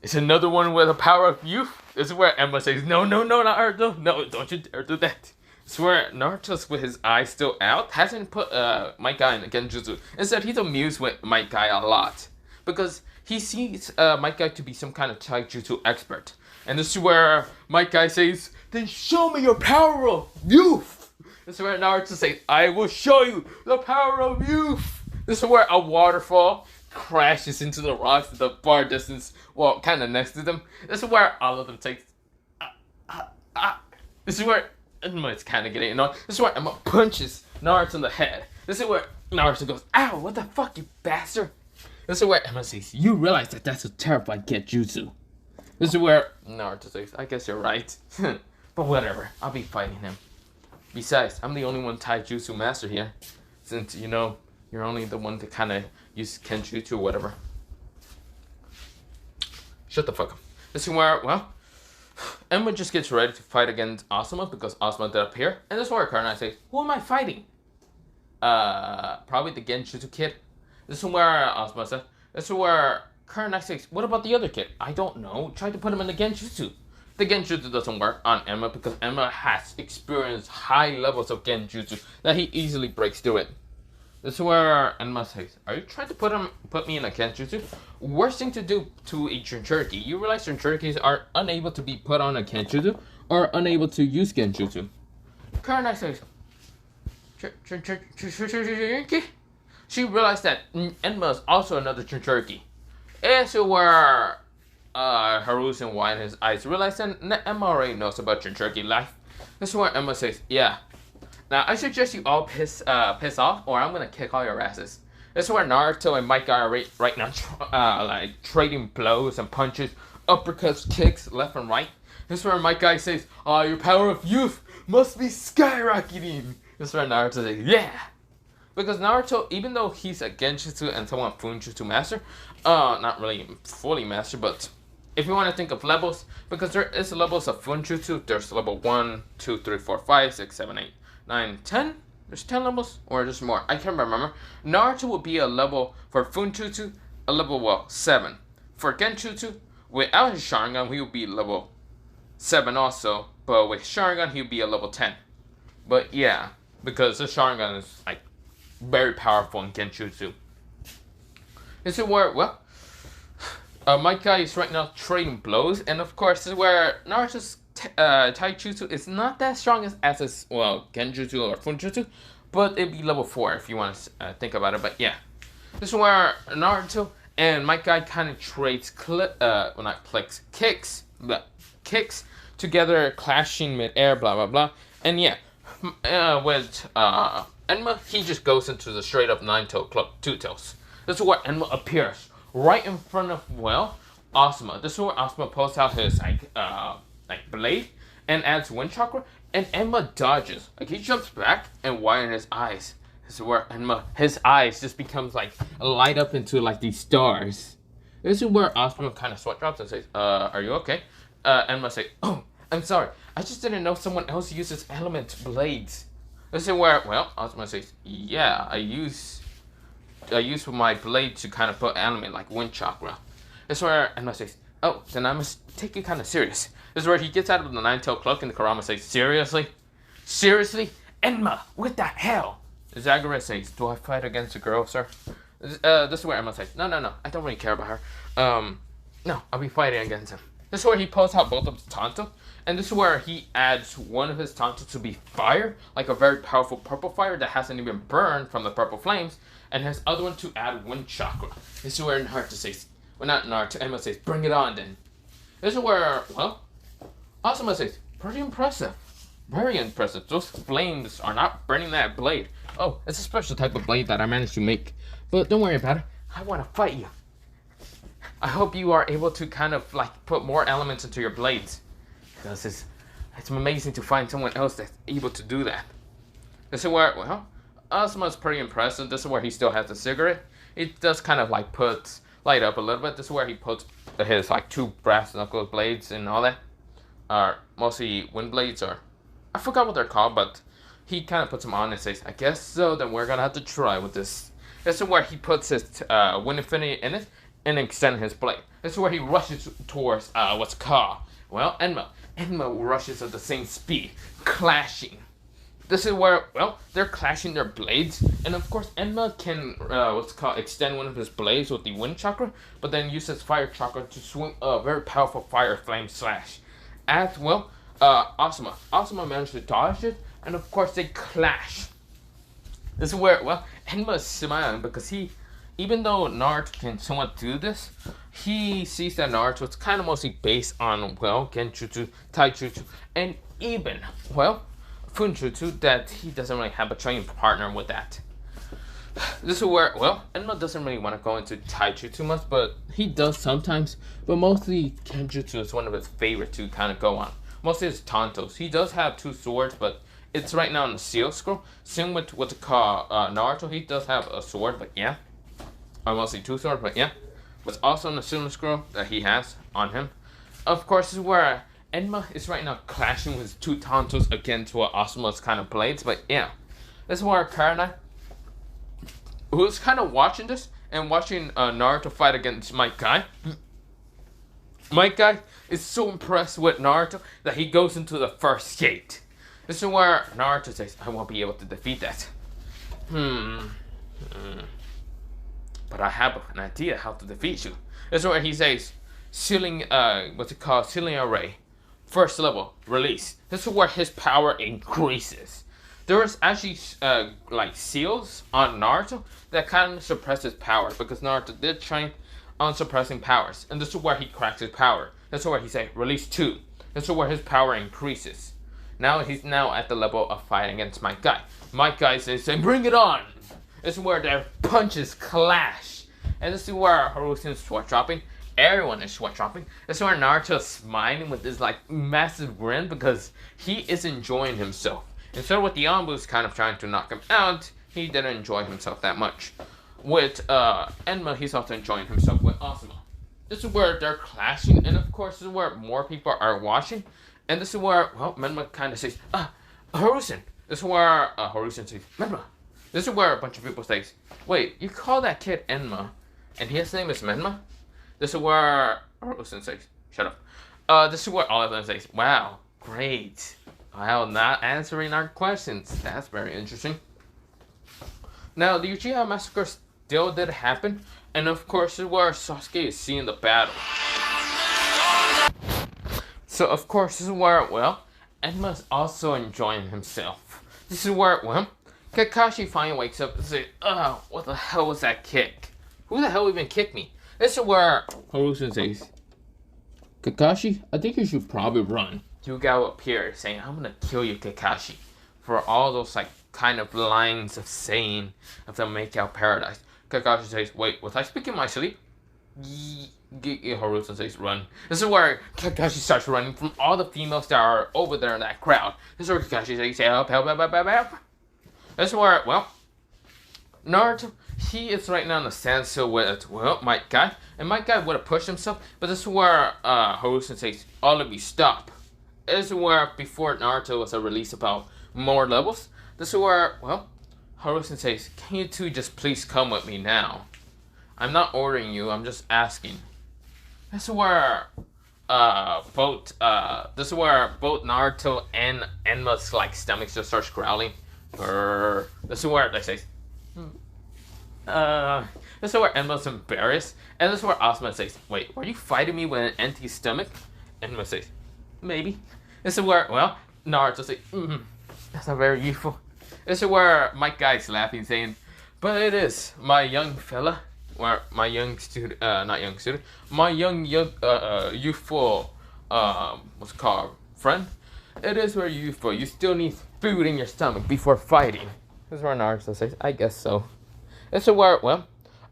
it's another one with the power of youth. This is where Emma says, no, Naruto, no, don't you dare do that. This is where Naruto's with his eyes still out hasn't put Mike Guy in the Genjutsu. Instead, he's amused with Mike Guy a lot because he sees Mike Guy to be some kind of taijutsu expert. And this is where Mike Guy says, then show me your power of youth. This is where Naruto says, I will show you the power of youth. This is where a waterfall crashes into the rocks at the far distance, kind of next to them. This is where all of them take. This is where Emma is kind of getting annoyed. This is where Emma punches Naruto in the head. This is where Naruto goes, ow, what the fuck, you bastard. This is where Emma says, you realize that that's a terrifying Genjutsu. This is where Naruto says, I guess you're right. But whatever, I'll be fighting him. Besides, I'm the only one taijutsu master here. Since, you're only the one to kind of use Genjutsu or whatever. Shut the fuck up. This is where, Emma just gets ready to fight against Asuma because Asuma did appear. And this is where Kurenai says, who am I fighting? Probably the Genjutsu kid. This is where Asuma says, this is where Kurenai says, what about the other kid? I don't know. Try to put him in the Genjutsu. The Genjutsu doesn't work on Emma because Emma has experienced high levels of Genjutsu that he easily breaks through it. This is where Emma says, are you trying to put me in a Genjutsu? Worst thing to do to a Jinchuriki. You realize Jinchurikis are unable to be put on a Genjutsu or unable to use Genjutsu. Kurenai says, Jinchuriki? She realized that Enma is also another Jinchuriki. This is where Harusen widen his eyes, realize that Emma already knows about Jinchuriki life. This is where Emma says, yeah. Now, I suggest you all piss off, or I'm gonna kick all your asses. This is where Naruto and Mike are right now, trading blows and punches, uppercuts, kicks, left and right. This is where Mike Guy says, your power of youth must be skyrocketing. This is where Naruto says, yeah. Because Naruto, even though he's a Genjutsu and somewhat Fuinjutsu master, not really fully master, but if you want to think of levels, because there is levels of Fuinjutsu, there's level 1, 2, 3, 4, 5, 6, 7, 8. 9, 10? There's 10 levels? Or just more? I can't remember. Naruto will be a level for Fuinjutsu, a level, 7. For Genjutsu, without his Sharingan, he will be level 7 also. But with Sharingan, he'll be a level 10. But yeah, because the Sharingan is, very powerful in Genjutsu. This is where, my guy is right now trading blows. And of course, this is where Naruto's taijutsu is not that strong as his, Genjutsu or Fuinjutsu, but it'd be level 4 if you want to think about it. But yeah, this is where Naruto and my guy kind of trades kicks together, clashing mid-air, blah blah blah. And yeah, with Enma, he just goes into the straight up nine-tail club, two tails. This is where Enma appears right in front of Asuma. This is where Asuma pulls out his like blade and adds wind chakra, and Enma dodges. Like he jumps back and widens his eyes. This is where his eyes just becomes like light up into like these stars. This is where Asuma kind of sweat drops and says, "Are you okay?" Enma says, "Oh, I'm sorry. I just didn't know someone else uses element blades." This is where, well, Asuma says, "Yeah, I use my blade to kind of put element like wind chakra." This is where Enma says, "Oh, then I must take it kind of serious." This is where he gets out of the nine-tailed cloak and the Kurama says, "Seriously? Seriously? Enma, what the hell?" Zagura says, "Do I fight against a girl, sir?" This is where Enma says, No, I don't really care about her. No, I'll be fighting against him." This is where he pulls out both of his tanto, and this is where he adds one of his tanto to be fire, like a very powerful purple fire that hasn't even burned from the purple flames, and his other one to add wind chakra. This is where Naruto says, well, not Naruto, Enma says, "Bring it on then." This is where, well, Asuma says, "Pretty impressive. Very impressive. Those flames are not burning that blade. Oh, it's a special type of blade that I managed to make. But don't worry about it. I want to fight you. I hope you are able to kind of like put more elements into your blades. Because it's amazing to find someone else that's able to do that." This is where, well, Asuma's pretty impressive. This is where he still has the cigarette. It does kind of like light up a little bit. This is where he puts his like two brass knuckle blades and all that. Mostly wind blades, or I forgot what they're called, but he kind of puts them on and says, "I guess so, then we're gonna have to try with this." This is where he puts his wind infinity in it and extend his blade. This is where he rushes towards what's called, well, Enma. Enma rushes at the same speed, clashing. This is where, well, they're clashing their blades, and of course Enma can extend one of his blades with the wind chakra, but then uses fire chakra to swing a very powerful fire flame slash. As well, Asuma managed to dodge it, and of course they clash. This is where, well, Enma is smiling because even though Naruto can somewhat do this, he sees that Naruto is kind of mostly based on, well, Genjutsu, Taijutsu, and even, well, Fuinjutsu, that he doesn't really have a training partner with that. This is where, well, Enma doesn't really want to go into Taijutsu much, but he does sometimes, but mostly Genjutsu is one of his favorite to kind of go on. Mostly his tantos. He does have two swords, but it's right now in the seal scroll. Same with what's called Naruto, he does have a sword, but yeah. Or mostly two swords, but yeah. But also in the seal scroll that he has on him. Of course, this is where Enma is right now clashing with two tantos against what Asuma's kind of blades, but yeah. This is where Karana, who's kind of watching this and watching Naruto fight against Might Guy. Might Guy is so impressed with Naruto that he goes into the first gate. This is where Naruto says, "I won't be able to defeat that. But I have an idea how to defeat you." This is where he says, "Sealing, sealing array. First level, release." This is where his power increases. There is actually like seals on Naruto that kind of suppress his power, because Naruto did train on suppressing powers, and this is where he cracks his power. This is where he says, "Release 2." This is where his power increases. Now he's at the level of fighting against Might Guy. Might Guy says, "Bring it on." This is where their punches clash, and this is where Harusen's sweat dropping. Everyone is sweat dropping. This is where Naruto is smiling with this like massive grin because he is enjoying himself. Instead of with the Anbu's kind of trying to knock him out, he didn't enjoy himself that much. With Enma, he's also enjoying himself with Asuma. This is where they're clashing, and of course this is where more people are watching. And this is where, well, Menma kind of says, Harusen. This is where Harusen says, Menma. This is where a bunch of people say, "Wait, you call that kid Enma, and his name is Menma?" This is where Harusen says, "Shut up." This is where all of them say, "Wow, great. Wow, not answering our questions. That's very interesting." Now, the Uchiha Massacre still did happen, and of course, this is where Sasuke is seeing the battle. So, of course, this is where, well, Enma's also enjoying himself. This is where, well, Kakashi finally wakes up and says, what the hell was that kick? Who the hell even kicked me? This is where Harusen says, "Kakashi, I think you should probably run." Yugao appears saying, "I'm gonna kill you, Kakashi. for all those like kind of lines of saying of the make out paradise. Kakashi says, "Wait, was I speaking in my sleep?" Harusen says, "Run." This is where Kakashi starts running from all the females that are over there in that crowd. This is where Kakashi says, "Help, help, help, help, help, help." This is where, well, Naruto, he is right now in the standstill with, well, my guy. And my guy would have pushed himself, but this is where Harusen says, "All of you stop." This is where, before Naruto was released about more levels, this is where, well, Harusen says, "Can you two just please come with me now? I'm not ordering you, I'm just asking." This is where this is where both Naruto and Enma's like stomachs just starts growling. This is where they say, this is where Enma's embarrassed, and this is where Asuma says, "Wait, were you fighting me with an empty stomach?" Enma says, "Maybe." This is where, well, Naruto says, "That's not very useful." This is where my guy's laughing, saying, "But it is, my young fella, or my young student, not young student, my young youthful, what's it called, friend? It is very youthful. You still need food in your stomach before fighting." This is where Naruto says, "I guess so." This is where, well,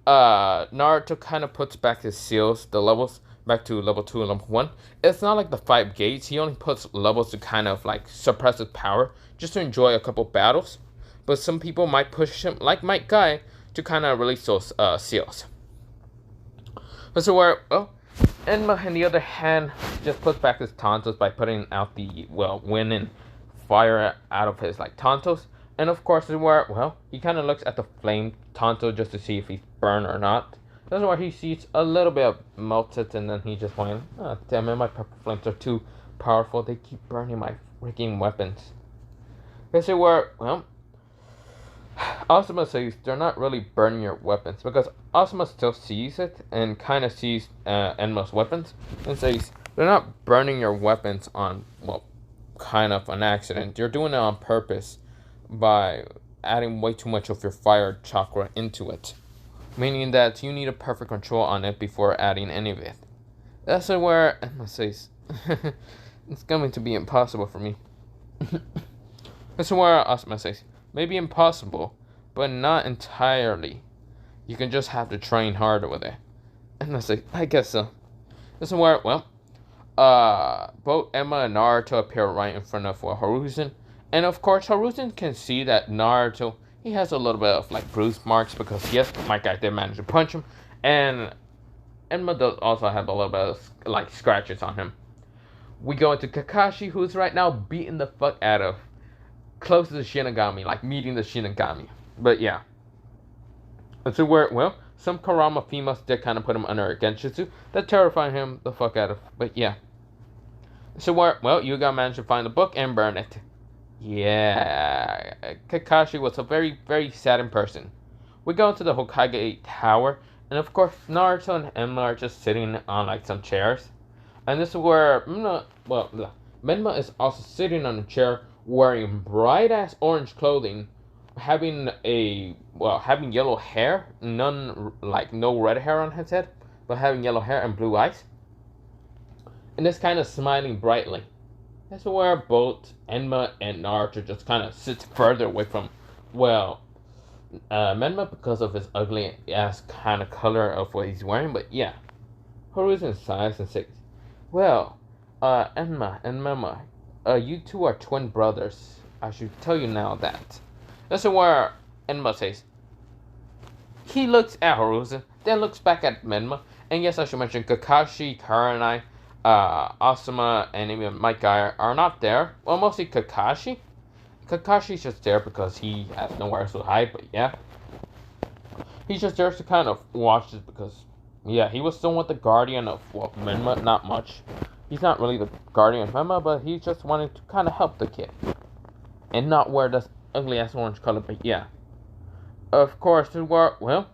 Naruto kind of puts back his seals, the levels, back to level 2 and level 1. It's not like the 5 gates. He only puts levels to kind of like suppress his power, just to enjoy a couple battles. But some people might push him, like my guy, to kind of release those seals. This is where, well, Enma, on the other hand, just puts back his tonsils by putting out the, well, wind and fire out of his, like, tonsils. And of course, this is where, well, he kind of looks at the flame tonsil just to see if he's burned or not. This is where he sees a little bit of melted, and then he just went, "Oh, damn it, my purple flames are too powerful. They keep burning my freaking weapons." This is where, well, Asuma says they're not really burning your weapons, because Asuma still sees it and kind of sees Enma's weapons and says they're not burning your weapons on, well, kind of an accident. You're doing it on purpose by adding way too much of your fire chakra into it, meaning that you need a perfect control on it before adding any of it. That's where Enma says it's going to be impossible for me. That's where Asuma says, "Maybe impossible, but not entirely. You can just have to train harder with it." And I say, "I guess so." This is where, well, both Enma and Naruto appear right in front of Harusen. And of course, Harusen can see that Naruto, he has a little bit of like bruise marks, because yes, my guy did manage to punch him. And Enma does also have a little bit of like scratches on him. We go into Kakashi, who's right now beating the fuck out of close to the Shinigami, like meeting the Shinigami. But yeah. So where, well, some Kurama females did kind of put him under a Genjutsu that terrified him the fuck out of. But yeah. So where, well, Yuga managed to find the book and burn it. Yeah. Kakashi was a very, very saddened person. We go into the Hokage Tower, and of course, Naruto and Enma are just sitting on like some chairs. And this is where, Menma is also sitting on a chair, wearing bright ass orange clothing, having yellow hair, no red hair on his head, but having yellow hair and blue eyes, and just kind of smiling brightly. That's where both Enma and Naruto just kind of sit further away from, well, Menma, because of his ugly ass kind of color of what he's wearing. But yeah, Harusen sighs and says, "Well, Enma and Menma, you two are twin brothers. I should tell you now that." That's where Enma says. He looks at Harusen, then looks back at Menma, and yes, I should mention Kakashi, Karanai, Asuma, and even my guy are not there. Well, mostly Kakashi. Kakashi's just there because he has nowhere else to hide, but yeah. He's just there to kind of watch it because, yeah, he was somewhat the guardian of, well, Menma, not much. He's not really the guardian of Menma, but he just wanted to kind of help the kid. And not wear this ugly ass orange color, but yeah. Of course, to wear, well,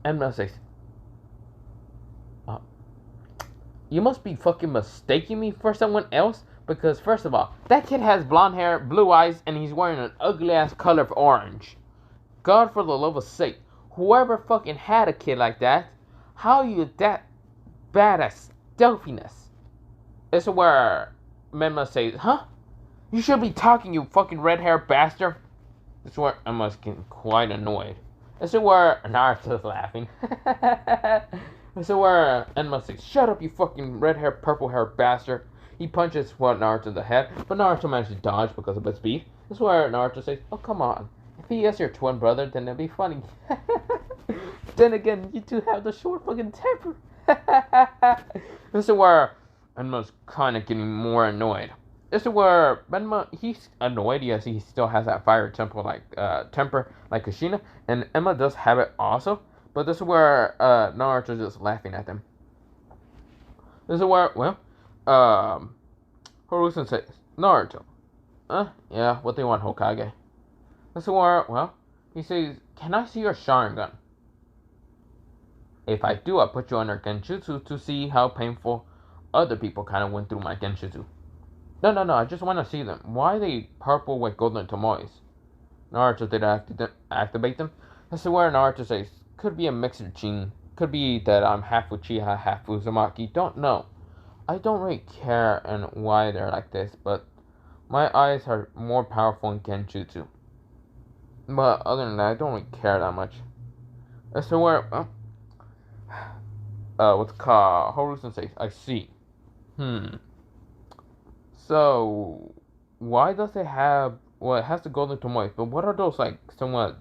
Enma says, "You must be fucking mistaking me for someone else, because first of all, that kid has blonde hair, blue eyes, and he's wearing an ugly ass color of orange. God, for the love of sake, whoever fucking had a kid like that, how are you that bad at stealthiness?" This is where Menma says, huh? You should be talking, you fucking red-haired bastard. This is where Emma's getting quite annoyed. This is where Naruto's laughing. This is where Emma says, shut up, you fucking red-haired, purple-haired bastard. He punches Naruto in the head, but Naruto manages to dodge because of his speed. This is where Naruto says, oh, come on. If he is your twin brother, then it'd be funny. Then again, you two have the short fucking temper. This is where Enma's kind of getting more annoyed. This is where Enma, he's annoyed. Yes, he still has that fire temper like Kushina, and Emma does have it also. But this is where Naruto's just laughing at them. This is where, well, Harusen says, Naruto, yeah, what do you want, Hokage? This is where, well, he says, can I see your Sharingan? If I do, I'll put you under Genjutsu to see how painful other people kind of went through my Genjutsu. No, I just want to see them. Why are they purple with golden tomoes? Naruto did activate them. This is where Naruto says, could be a mixed gene. Could be that I'm half Uchiha, half Uzumaki. Don't know. I don't really care and why they're like this, but my eyes are more powerful in Genjutsu. But other than that, I don't really care that much. This is where, what's it called? Harusen says, I see. So, why does it have, well, it has the golden tomoes, but what are those, like, somewhat,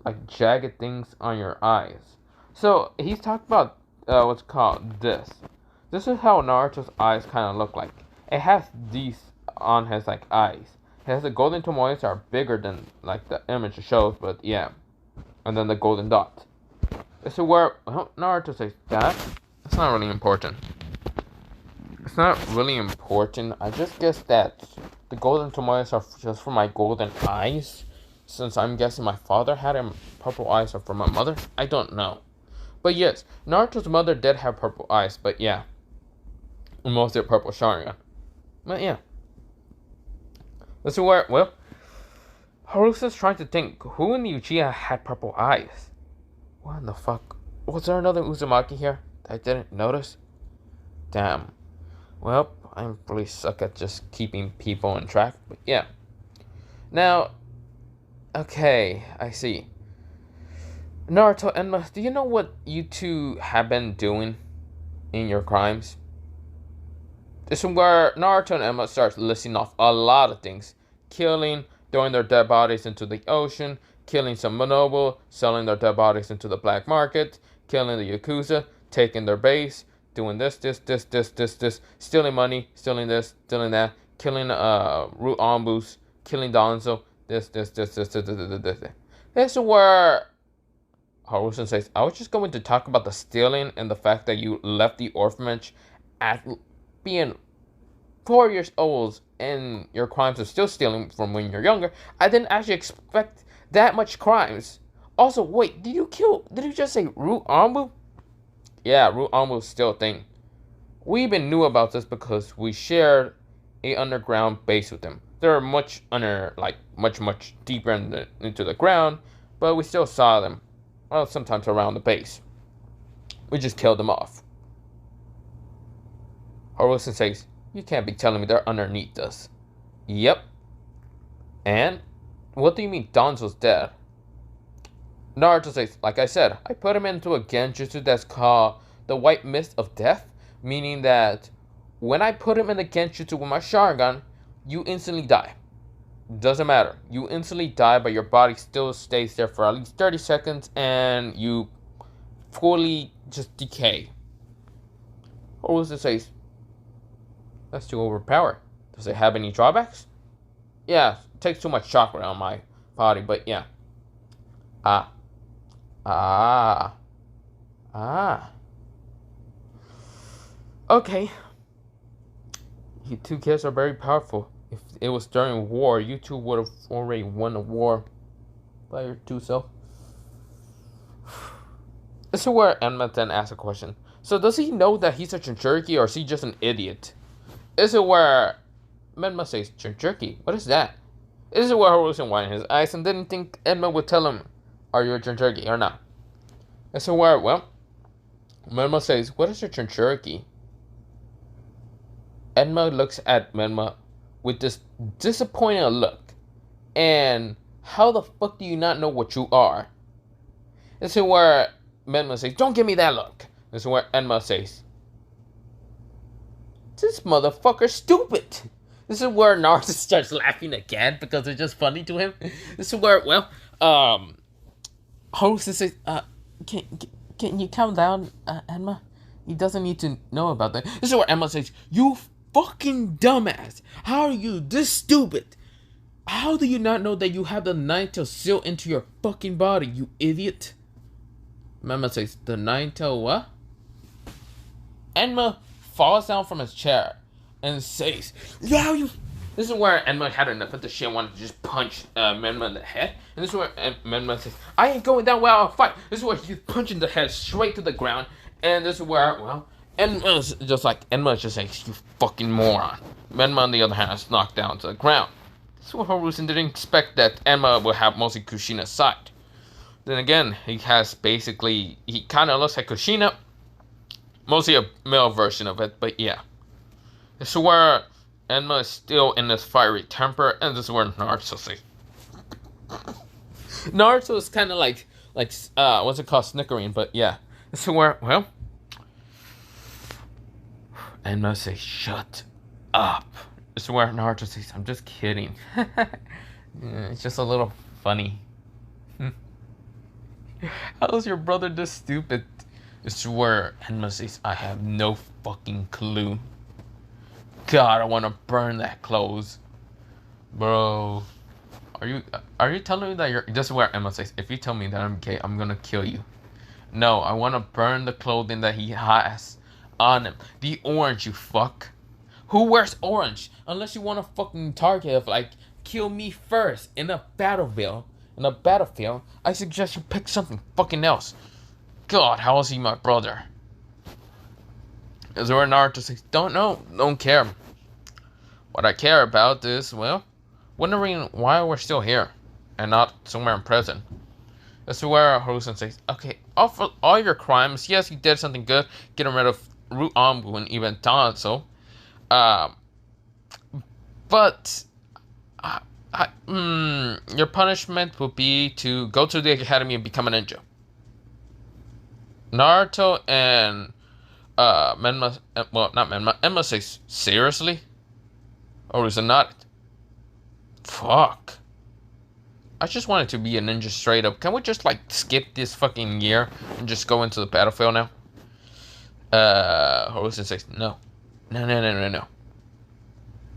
like, jagged things on your eyes? So, he's talking about, what's called this. This is how Naruto's eyes kind of look like. It has these on his, like, eyes. It has the golden tomoes are bigger than, like, the image shows, but yeah. And then the golden dot. This is where, well, Naruto says, that's not really important. It's not really important. I just guess that the golden tomoes are just for my golden eyes. Since I'm guessing my father had him purple eyes or for my mother. I don't know. But yes, Naruto's mother did have purple eyes. But yeah. And mostly a purple Sharingan. But yeah. This is where, well, Harusen's trying to think. Who in the Uchiha had purple eyes? What in the fuck? Was there another Uzumaki here that I didn't notice? Damn. Well, I really suck at just keeping people on track, but yeah. Now, okay, I see. Naruto and Enma, do you know what you two have been doing in your crimes? This is where Naruto and Enma starts listing off a lot of things. Killing, throwing their dead bodies into the ocean, killing some noble, selling their dead bodies into the black market, killing the Yakuza, taking their base, doing this, stealing money, stealing this, stealing that, killing Root Ombus, killing Danzo, this. This is where Harusen says, I was just going to talk about the stealing and the fact that you left the orphanage at being 4 years old and your crimes are still stealing from when you're younger. I didn't actually expect that much crimes. Also, wait, did you just say Root Ombu? Yeah, Root Ombu is still a thing. We even knew about this because we shared a underground base with them. They're much deeper into the ground, but we still saw them. Well, sometimes around the base. We just killed them off. Harusen says, you can't be telling me they're underneath us. Yep. And? What do you mean Danzo's dead? Naruto says, like I said, I put him into a Genjutsu that's called the White Mist of Death, meaning that when I put him in the Genjutsu with my Sharingan, you instantly die. Doesn't matter. You instantly die, but your body still stays there for at least 30 seconds, and you fully just decay. Harusen says, that's too overpowered. Does it have any drawbacks? Yeah, it takes too much chakra on my body, but yeah. Okay. You two kids are very powerful. If it was during war, you two would have already won the war by your two self. This is where Enma then asks a question. So does he know that he's a Jinchuriki or is he just an idiot? This is where Enma says, Jinchuriki? What is that? This is where Harusen widened his eyes and didn't think Enma would tell him, are you a Jinchuriki or not? This is where, well, Enma says, what is a Jinchuriki? Enma looks at Menma with this disappointed look. And how the fuck do you not know what you are? This is where Menma says, don't give me that look. This is where Enma says, this motherfucker's stupid. This is where Naruto starts laughing again because it's just funny to him. This is where, well, Horusen says, can, can you calm down, Enma? He doesn't need to know about that. This is where Enma says, you fucking dumbass. How are you this stupid? How do you not know that you have the nine tail sealed into your fucking body, you idiot? Enma says, the nine tail what? Enma falls down from his chair and says, yeah, you... This is where Enma had enough of the shit and wanted to just punch Menma in the head. And this is where Menma says, I ain't going down where I'll fight. This is where he's punching the head straight to the ground. And this is where, well, Enma's just like, Enma's just like, you fucking moron. Menma, on the other hand, is knocked down to the ground. This is where Horusen didn't expect that Enma would have mostly Kushina's side. Then again, he has basically, he kind of looks like Kushina. Mostly a male version of it, but yeah. This is where Enma is still in this fiery temper, and this is where Naruto says. Naruto is kind of like, what's it called, snickering, but yeah. This is where, well, Enma says, shut up. This is where Naruto says, I'm just kidding. It's just a little funny. How is your brother this stupid? This is where Enma says, I have no fucking clue. God, I want to burn that clothes. Bro. Are you telling me that you're... This is where Enma says, if you tell me that I'm gay, I'm gonna kill you. No, I want to burn the clothing that he has on him. The orange, you fuck. Who wears orange? Unless you want a fucking target of, like, kill me first in a battlefield. In a battlefield, I suggest you pick something fucking else. God, how is he my brother? Is where Naruto says, don't know, don't care. What I care about is, well, wondering why we're still here and not somewhere in prison. This is where Horusen says, okay, for all your crimes, yes, you did something good, getting rid of Root Anbu and even Danzo. But your punishment would be to go to the academy and become a ninja. Naruto and Menma, well, not Menma, Enma says, seriously? Or is it not? Fuck. I just wanted to be a ninja straight up. Can we just, like, skip this fucking year and just go into the battlefield now? Horusen says, no. No.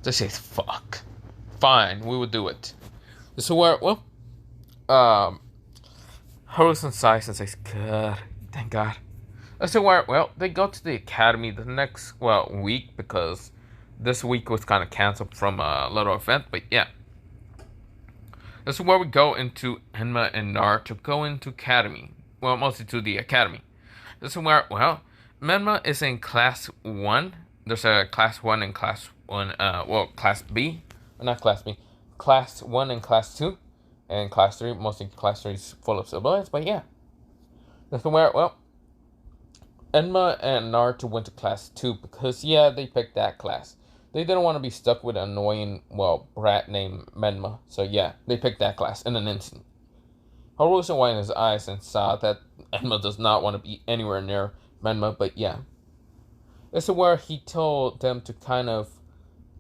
They say, fuck. Fine, we will do it. This is where, well, Horusen sighs and says, God, thank God. This is where, well, they go to the academy the next, well, week, because this week was kind of canceled from a little event, but yeah. This is where we go into Enma and Naruto go into academy. Well, mostly to the academy. This is where, well, Menma is in class 1. There's a class 1 and class 1, well, class B. Not class B. Class 1 and class 2. And class 3, mostly class 3 is full of civilians, but yeah. This is where, well, Enma and Naruto went to class 2 because, yeah, they picked that class. They didn't want to be stuck with an annoying, well, brat named Menma. So, yeah, they picked that class in an instant. Horusen widened his eyes and saw that Enma does not want to be anywhere near Menma, but yeah. This is where he told them to kind of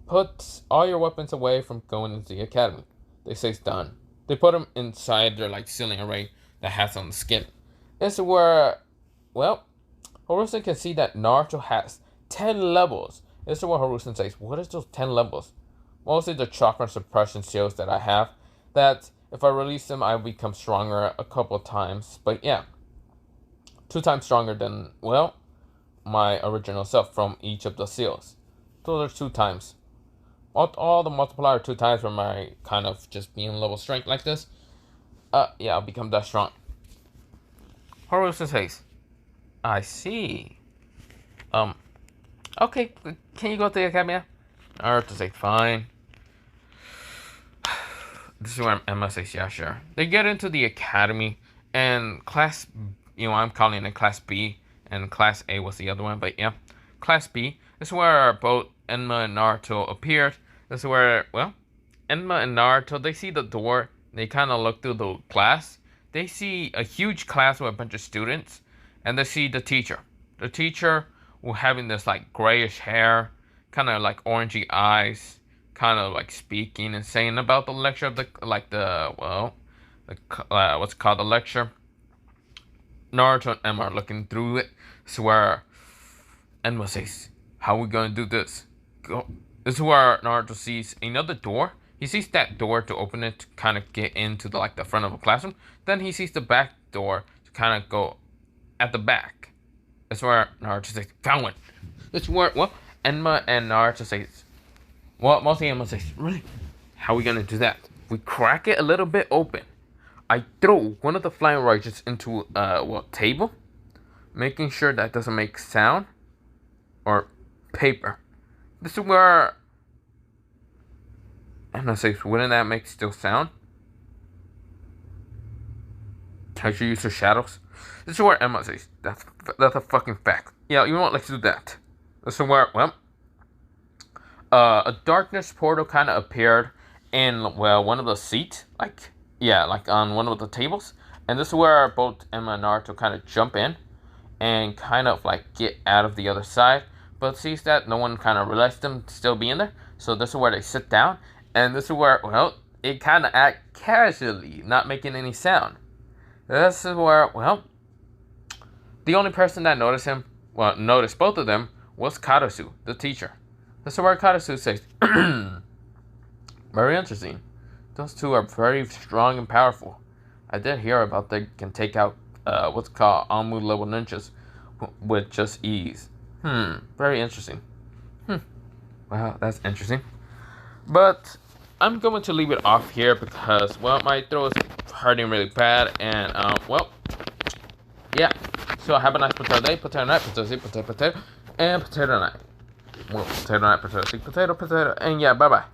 put all your weapons away from going into the academy. They say it's done. They put them inside their, like, ceiling array that has on the skin. This is where, well, Horusen can see that Naruto has 10 levels. This is what Horusen says, what is those 10 levels? Mostly the chakra suppression shields that I have. That if I release them, I become stronger a couple of times. But yeah, 2 times stronger than, well, my original self from each of the seals. So there's 2 times. All the multiplier 2 times from my kind of just being level strength like this. Yeah, I'll become that strong. Horusen says, I see. Okay, can you go to the academy? Naruto says, fine. This is where Enma says, yeah, sure. They get into the academy, and class, I'm calling it class B, and class A was the other one, but yeah. Class B, this is where both Enma and Naruto appeared. This is where, well, Enma and Naruto, they see the door. They kind of look through the class. They see a huge class with a bunch of students. And they see the teacher. The teacher was having this like grayish hair, kind of like orangey eyes, kind of like speaking and saying about the lecture of what's called the lecture. Naruto and Enma are looking through it. This is where Enma says, "How are we gonna do this?" This is where Naruto sees another door. He sees that door to open it to kind of get into the front of a classroom. Then he sees the back door to kind of go at the back. That's where Naruto says, "Found one." That's where Enma and Naruto says, mostly Enma says, "Really? How are we gonna do that? We crack it a little bit open. I throw one of the flying roaches into a table, making sure that doesn't make sound, or paper." This is where Enma says, "Wouldn't that make still sound? Can you use the shadows?" This is where Enma says, that's a fucking fact. Yeah, you won't like to do that. This is where, a darkness portal kind of appeared in, one of the seats. Like on one of the tables. And this is where both Enma and Naruto kind of jump in and kind of get out of the other side. But sees that no one kind of realized them still being there. So this is where they sit down. And this is where, it kind of act casually, not making any sound. This is where, the only person that noticed both of them was Karasu, the teacher. This is where Karasu says, "Very interesting. Those two are very strong and powerful. I did hear about they can take out what's called Amu level ninjas with just ease. Very interesting. Wow, that's interesting. But I'm going to leave it off here because, my throat is hurting really bad. And, yeah. So have a nice potato day, potato night, potato, and potato night. Potato night, potato, potato, and yeah, bye-bye.